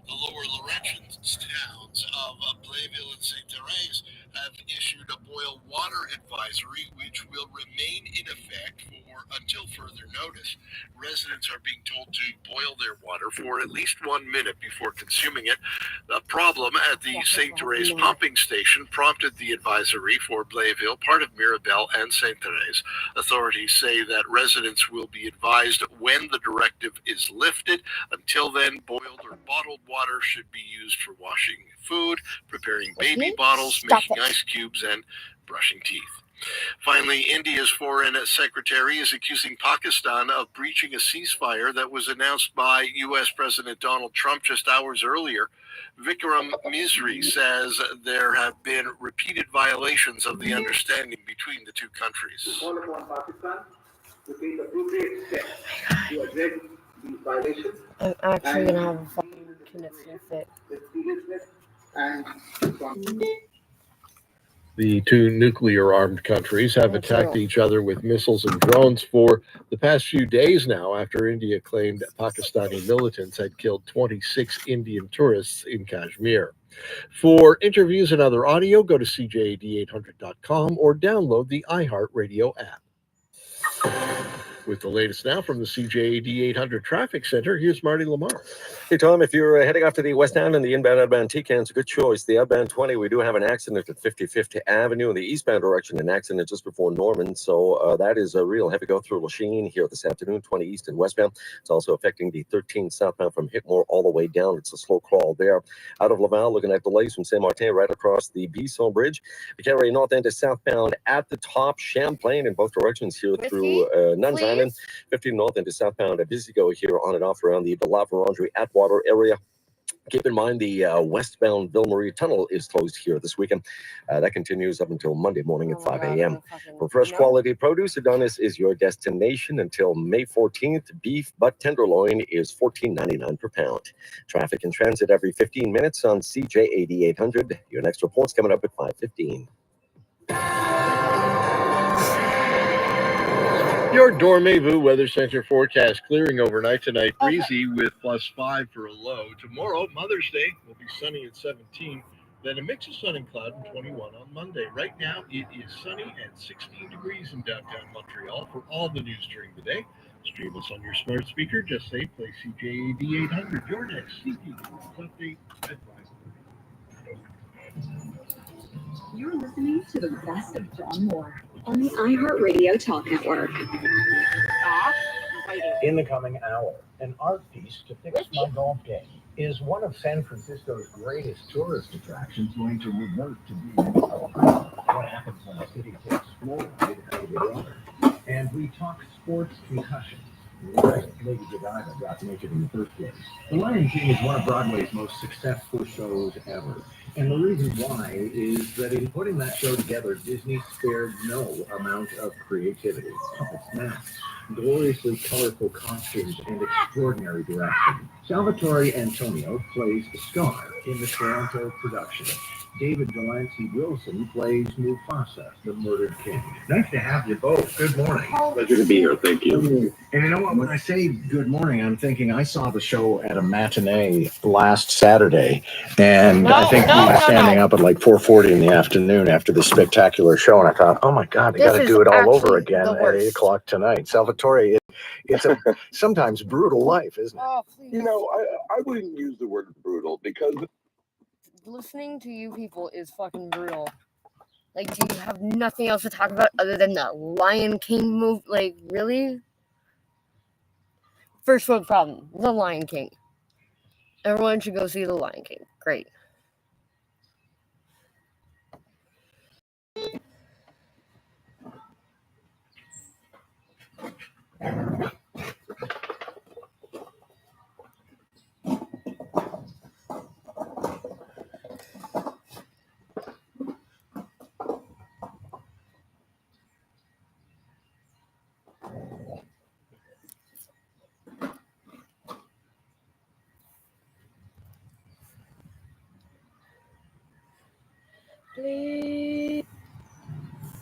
S15: The lower Laurentian towns of Blainville and St. Therese have issued a boil water advisory, which will remain in effect until further notice. Residents are being told to boil their water for at least 1 minute before consuming it. The problem at the St. Therese pumping station prompted the advisory for Blainville, part of Mirabel, and St. Therese. Authorities say that residents will be advised when the directive is lifted. Until then, boiled or bottled water should be used for washing food, preparing baby bottles, making ice cubes, and brushing teeth. Finally, India's foreign secretary is accusing Pakistan of breaching a ceasefire that was announced by U.S. President Donald Trump just hours earlier. Vikram Misri says there have been repeated violations of the understanding between the two countries.
S4: Call upon Pakistan to take appropriate steps to address these violations.
S1: I'm actually gonna have a fucking conniption fit.
S23: The two nuclear-armed countries have attacked each other with missiles and drones for the past few days now after India claimed Pakistani militants had killed 26 Indian tourists in Kashmir. For interviews and other audio, go to CJAD800.com or download the iHeartRadio app. With the latest now from the CJAD 800 Traffic Center, here's Marty Lamar.
S24: Hey, Tom, if you're heading off to the westbound and the inbound-outbound TCAN, it's a good choice. The outbound 20, we do have an accident at 50th Avenue. In the eastbound direction, an accident just before Norman. So that is a real heavy go-through Lachine here this afternoon, 20 east and westbound. It's also affecting the 13 southbound from Hitmore all the way down. It's a slow crawl there. Out of Laval, looking at delays from Saint Martin right across the Bisson Bridge. We carry north end to southbound at the top, Champlain in both directions here through Nuns Island. 15 north into southbound at Visigo here on and off around the La Vérendrye Atwater area. Keep in mind the westbound Ville Marie Tunnel is closed here this weekend. That continues up until Monday morning at 5 a.m. For fresh quality produce, Adonis is your destination until May 14th. Beef butt tenderloin is $14.99 per pound. Traffic and transit every 15 minutes on CJAD 800. Your next report's coming up at 5:15.
S23: Your Dormevu Weather Center forecast: clearing overnight tonight, breezy with +5 for a low. Tomorrow, Mother's Day, will be sunny at 17, then a mix of sun and cloud and 21 on Monday. Right now, it is sunny and 16 degrees in downtown Montreal. For all the news during the day, stream us on your smart speaker. Just say play CJAD 800. Your next CP update at 5:30.
S25: You're listening to the best of John Moore on the iHeartRadio Talk Network.
S26: In the coming hour, an art piece to fix my golf game. Is one of San Francisco's greatest tourist attractions going to revert to being what happens when a city takes fluoride out of the water? And we talk sports concussions. Why Lady Godiva got naked in the first place. The Lion King is one of Broadway's most successful shows ever. And the reason why is that in putting that show together, Disney spared no amount of creativity. Puppets, masks, gloriously colorful costumes, and extraordinary direction. Salvatore Antonio plays Scar in the Toronto production. David Delancey Wilson plays Mufasa, the murdered king. Nice to have you both. Good morning.
S27: Pleasure to be here. Thank you.
S26: And you know what? When I say good morning, I'm thinking I saw the show at a matinee last Saturday, and I think we were standing up at like 4:40 in the afternoon after this spectacular show, and I thought, oh my God, they got to do it all over again at 8 o'clock tonight. Salvatore
S23: It's a sometimes brutal life, isn't it?
S8: Oh, please.
S22: You know, I wouldn't use the word brutal because
S8: Listening to you people is fucking brutal. Like, do you have nothing else to talk about other than that Lion King movie? Like, really? First world problem, The Lion King. Everyone should go see The Lion King. Great.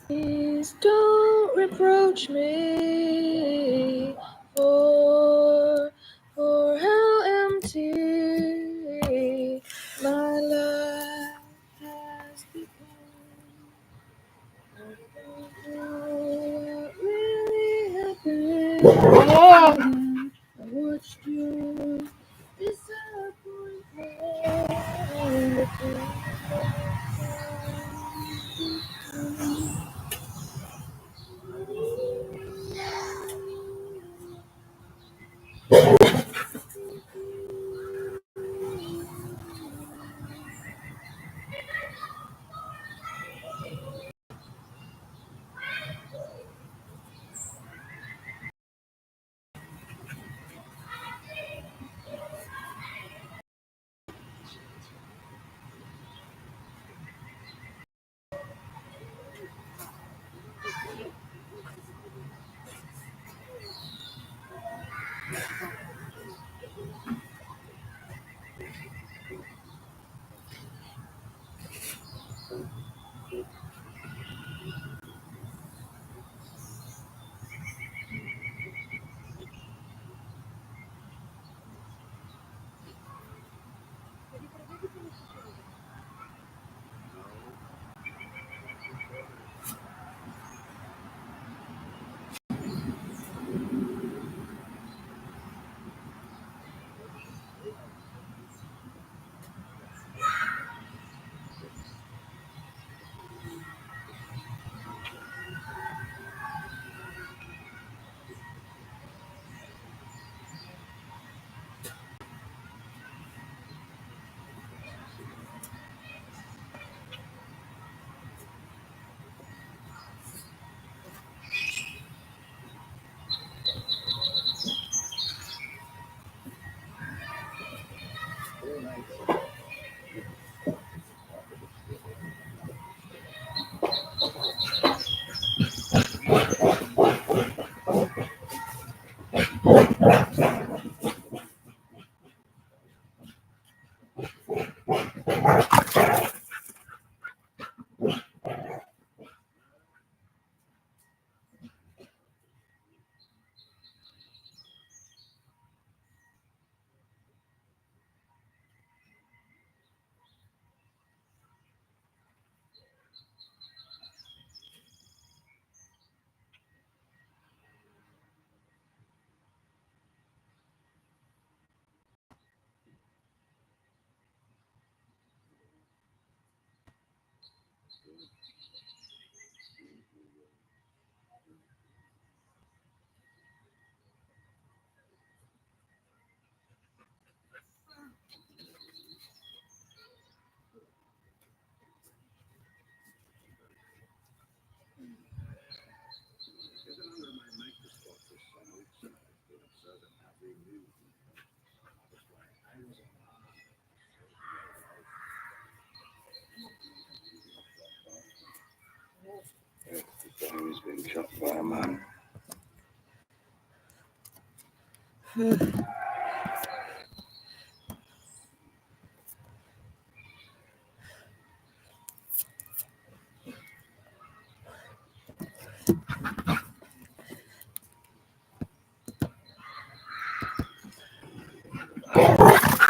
S8: Please don't reproach me for how empty my life has become. I don't know what really happened. I watched you disappointment.
S22: He's been shot by a man.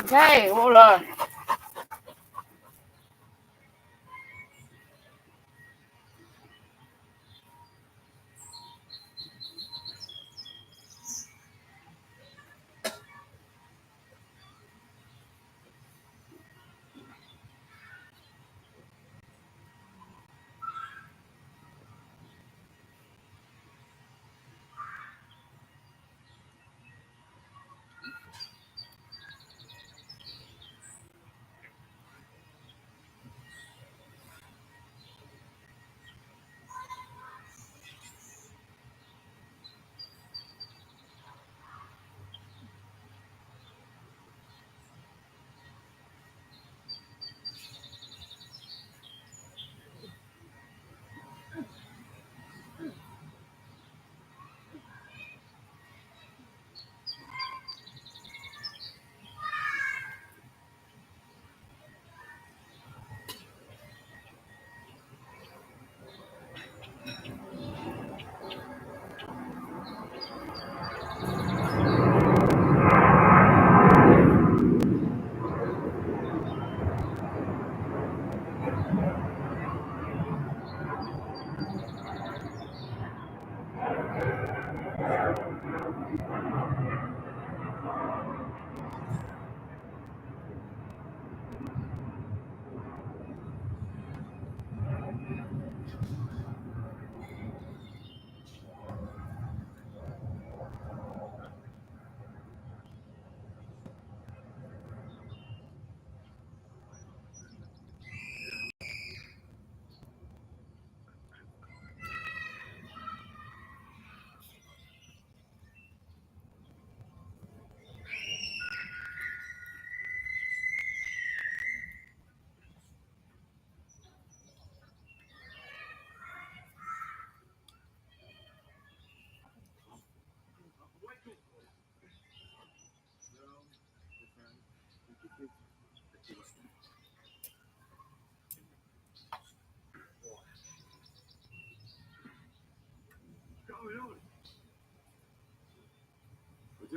S8: Hey, hold on.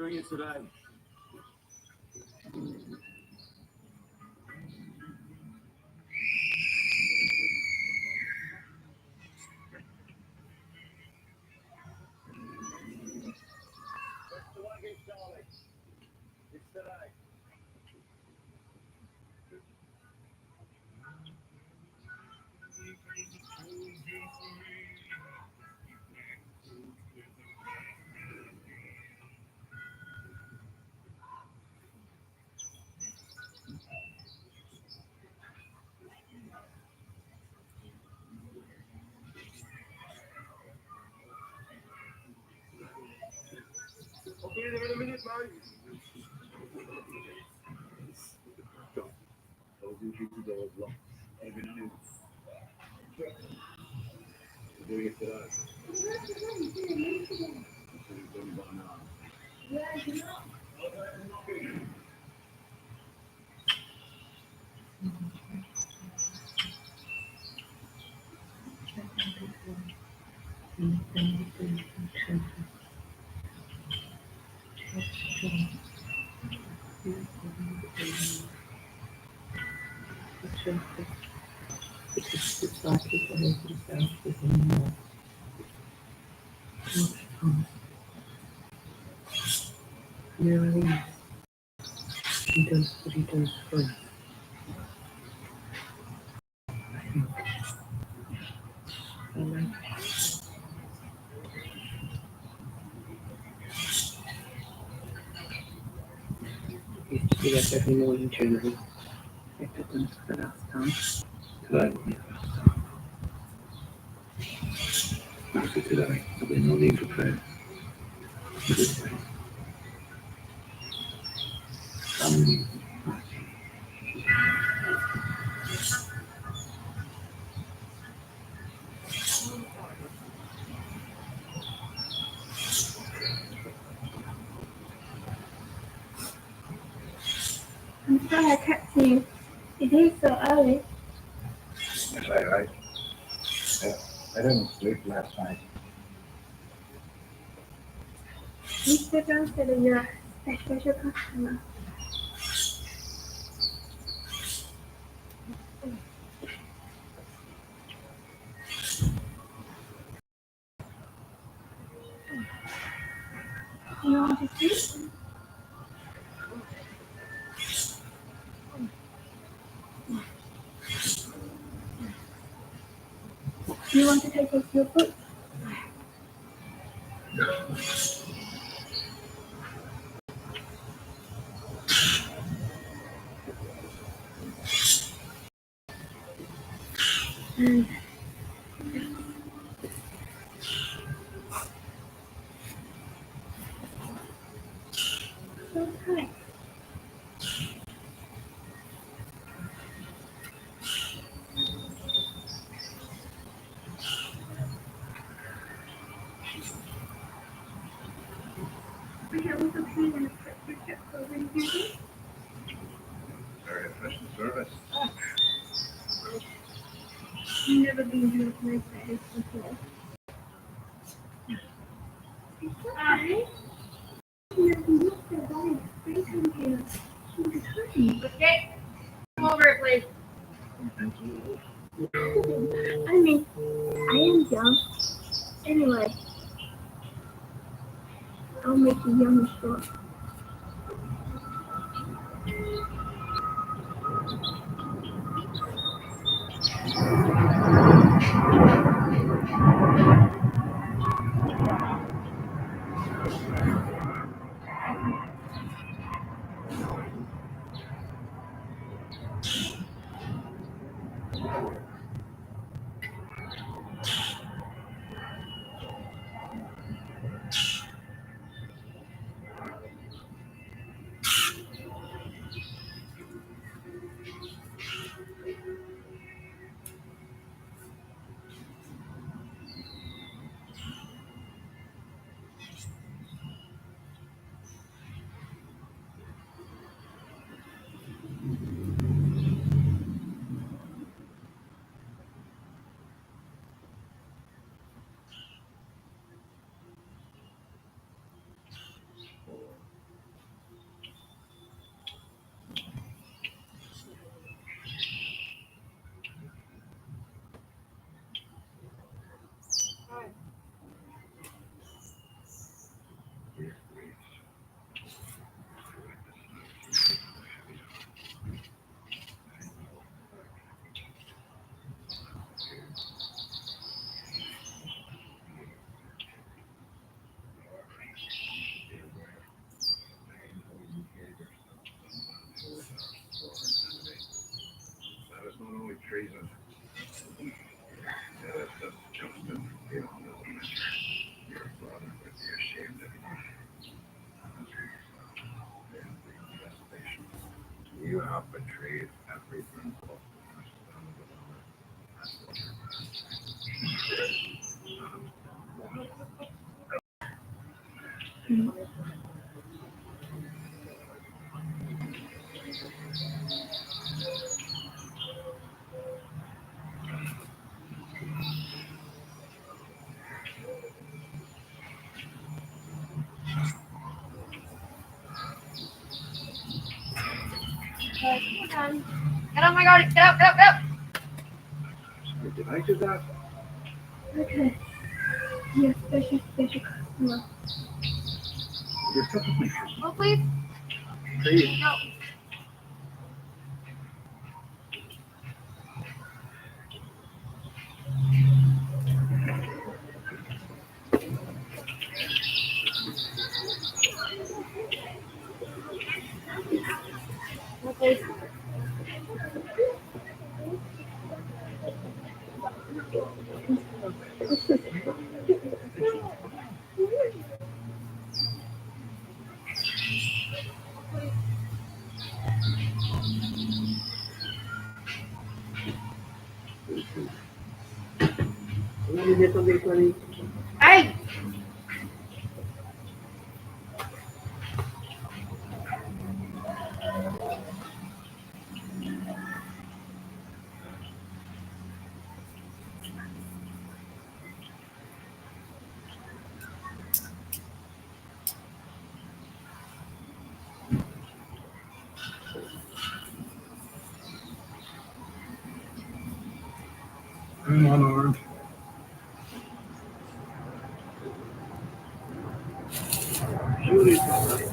S2: doing it today? Okay, in a minute, man. Closing people doors locked. Every night. We're doing it today.
S9: He does what he does first. I like I used to do that every morning generally. I took them for the last time. Today? After today, there'll be no need for prayer. Family.
S3: I'm sorry I kept you. It is so early.
S2: That's all right. I didn't sleep last night.
S3: Mr. Brown said that you're a special customer. You want to sleep? You want to take off your boots? So tight. I have also clean and protect clothing duty.
S2: Very efficient service.
S3: I've never been to a place like this before. I never looked at all the space in here. It's hurting. Okay, come over it, please. I mean, I am young. Anyway, I'll make you young and strong.
S22: treason. That's just justice. Your father would be ashamed of you. You have betrayed every principle.
S3: Get on my guard! Get up! Get up! Get up!
S22: Did I do that?
S3: Okay. Yes, special customer.
S22: You're talking me.
S3: Oh, please.
S22: Please.
S3: No. Okay. Hey!
S22: I'm unarmed. Judy's not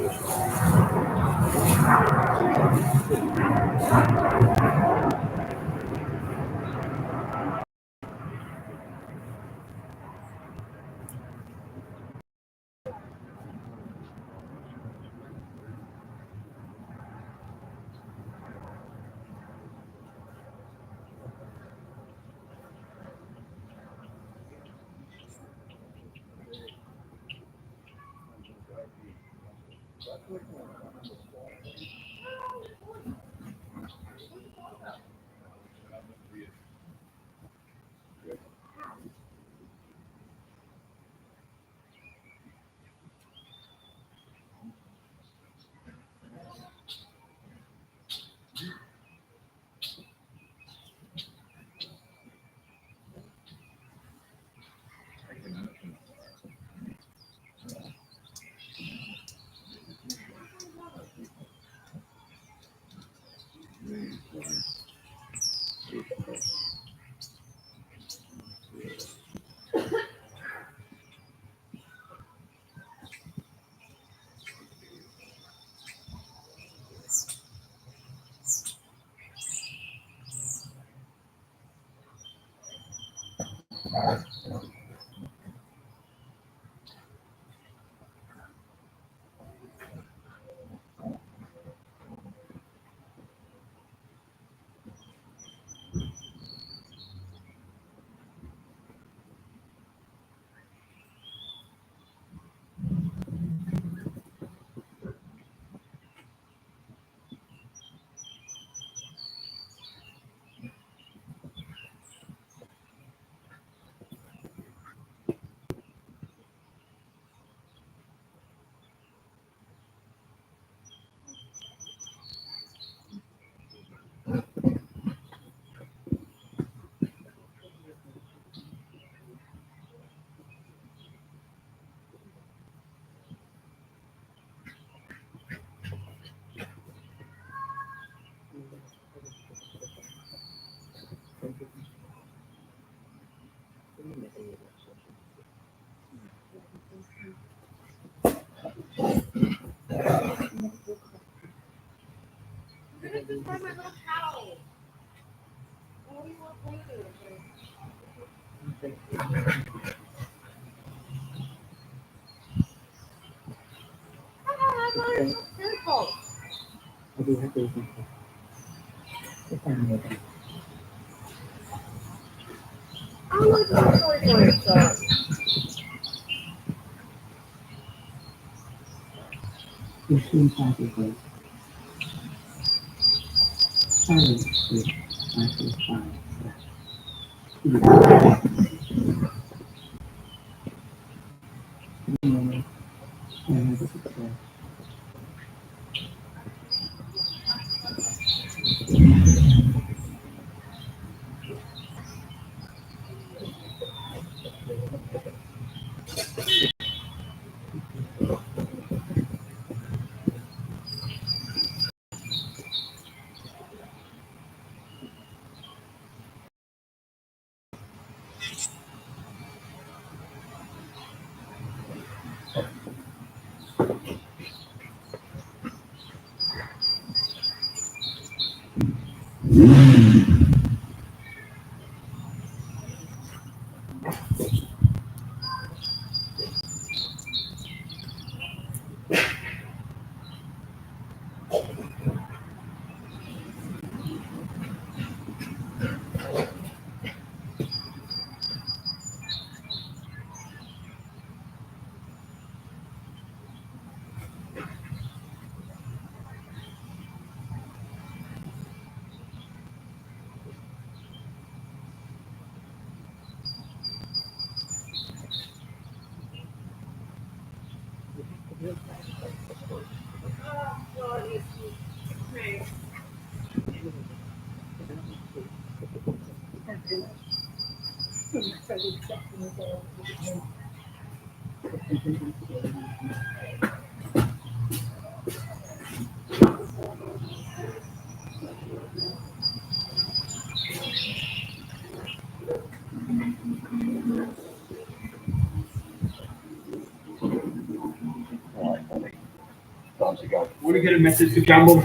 S2: Time to go.
S4: Want to get a message to Campbell?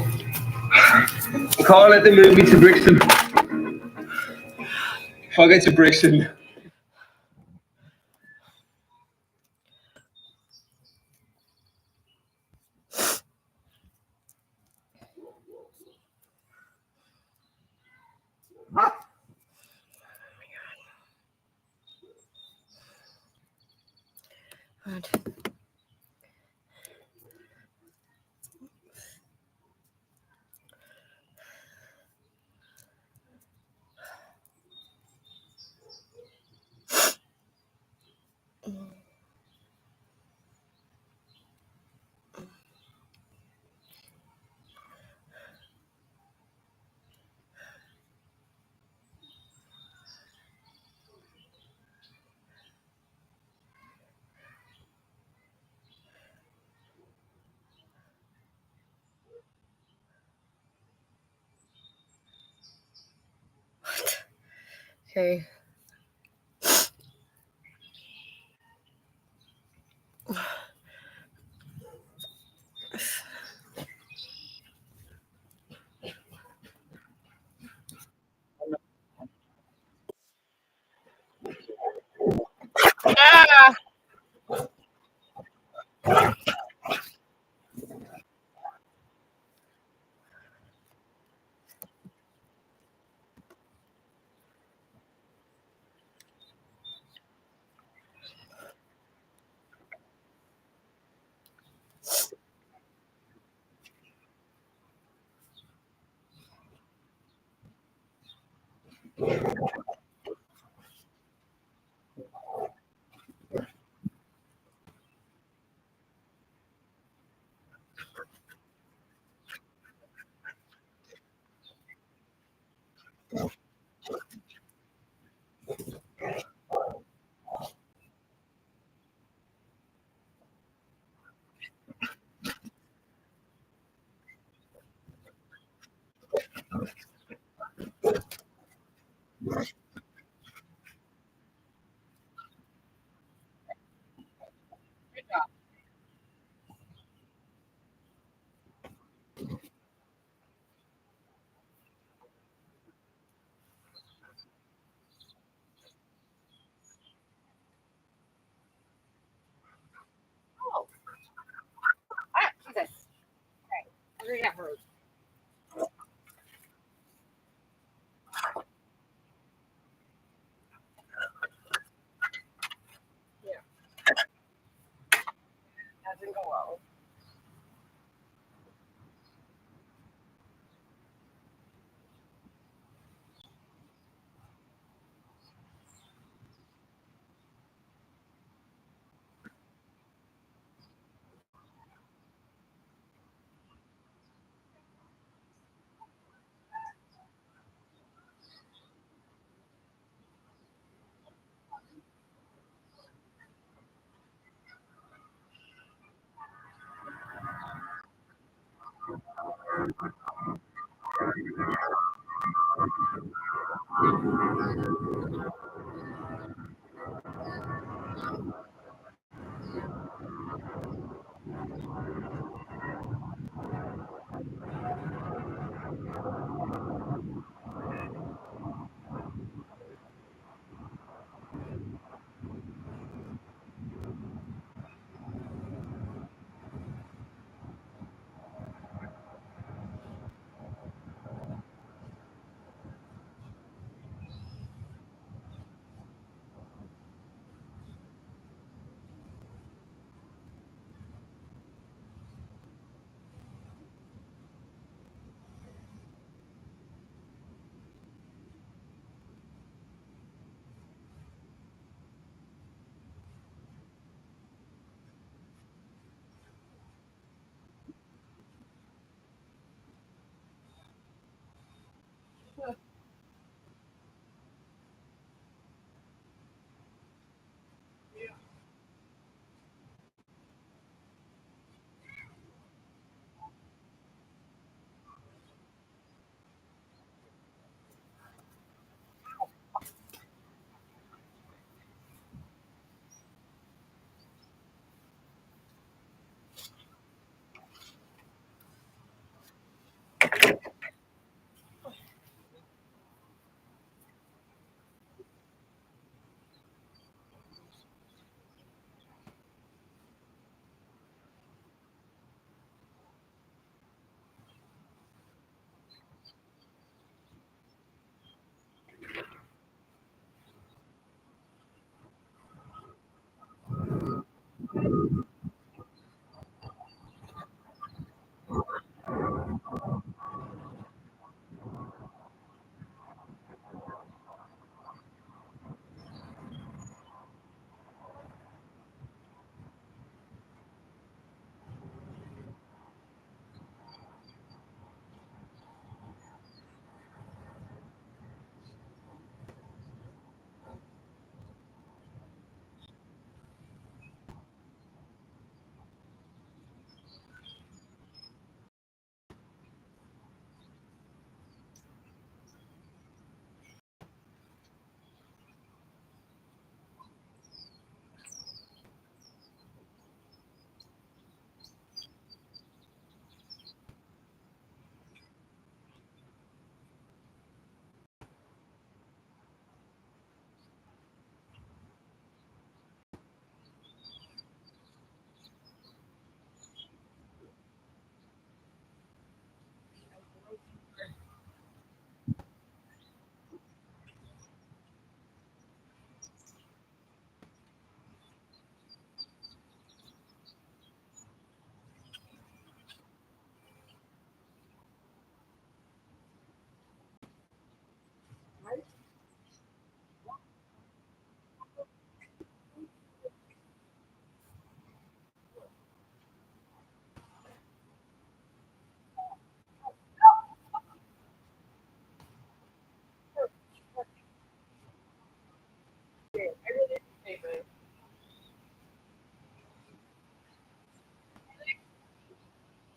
S4: Call at the movie to Brixton. If I get to Brixton.
S8: Okay. Ah!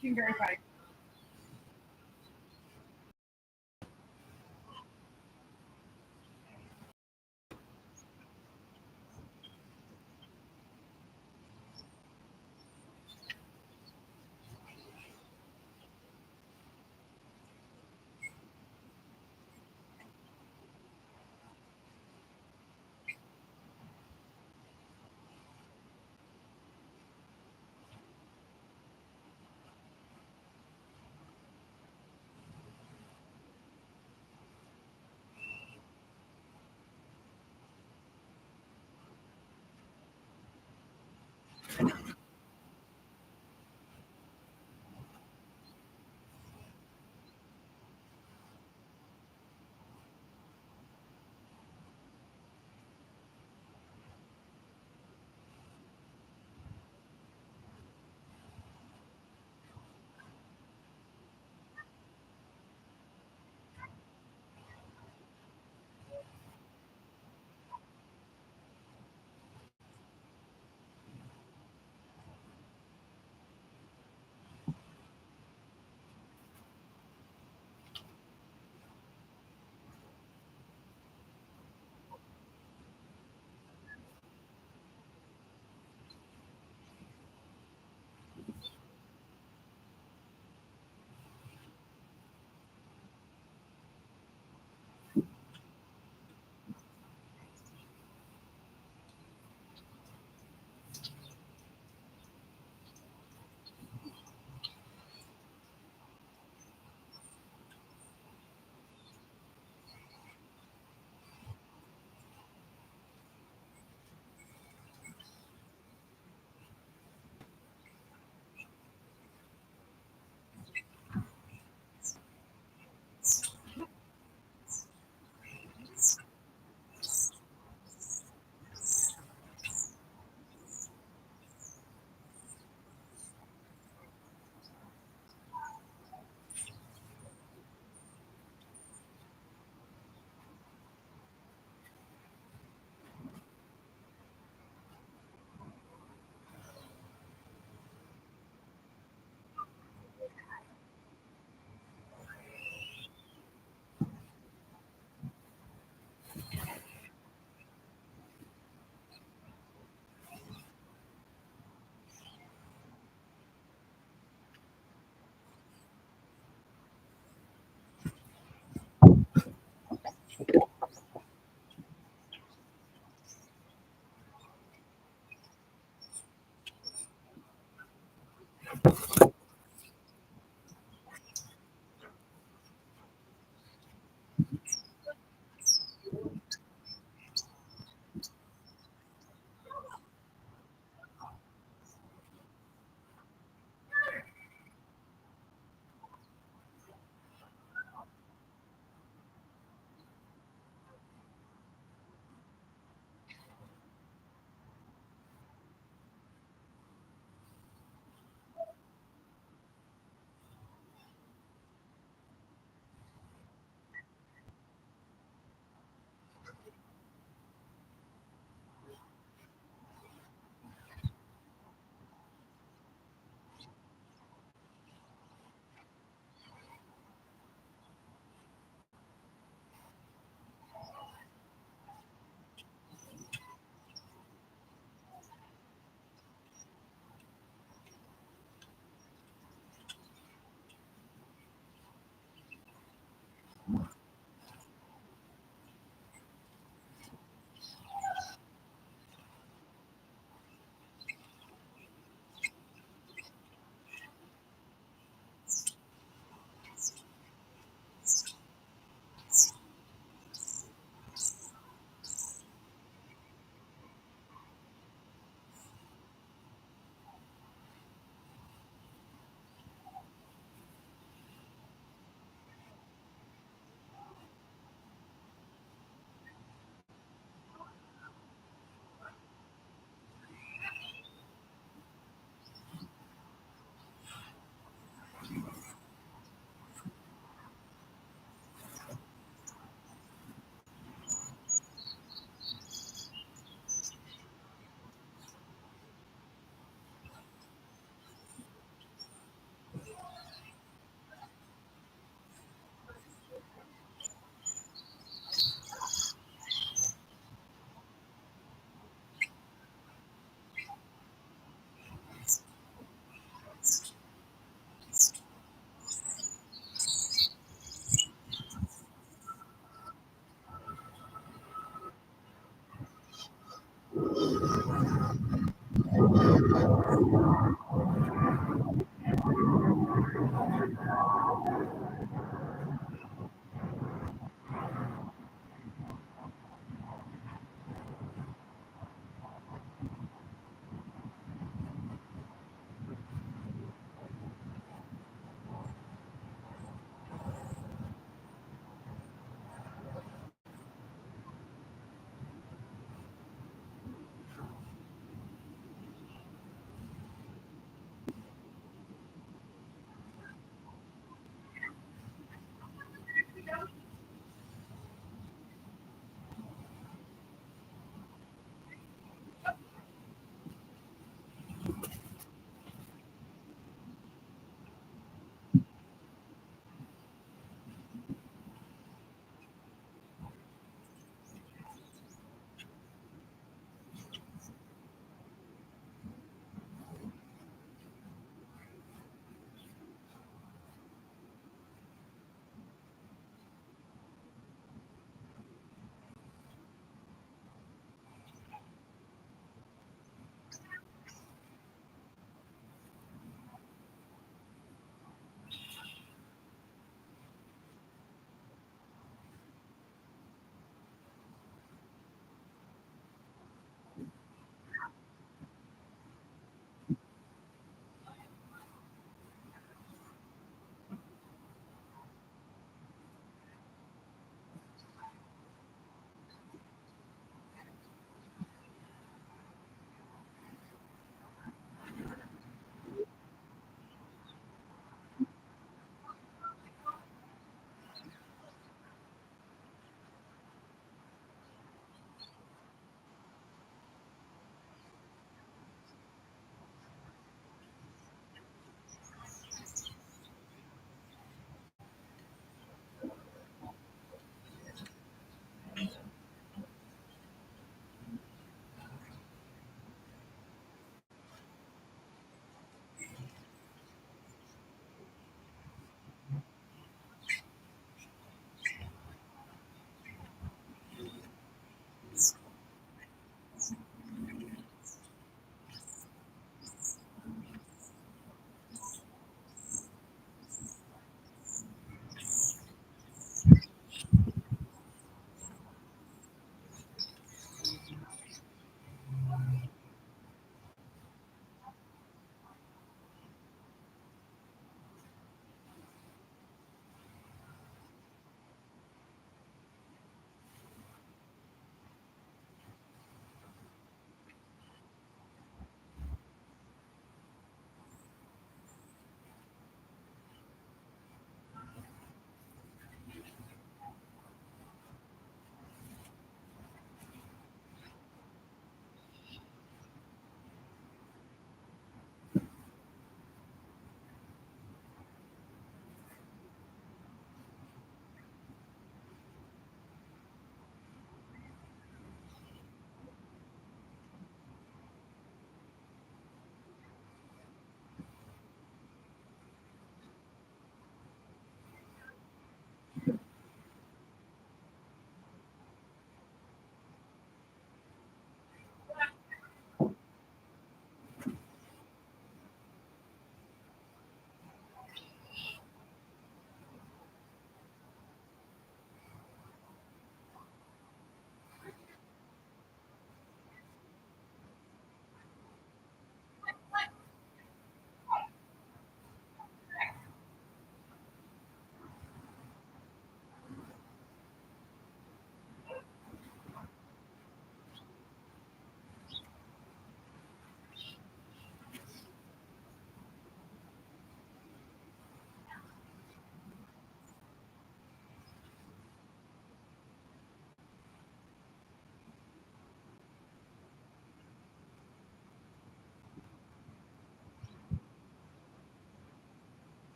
S1: She's very funny.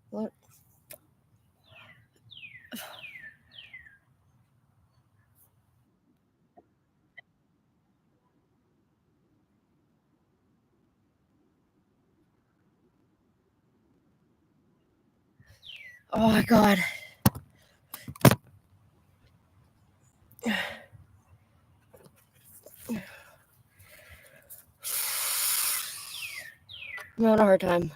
S8: What? Oh my god. I'm having a hard time.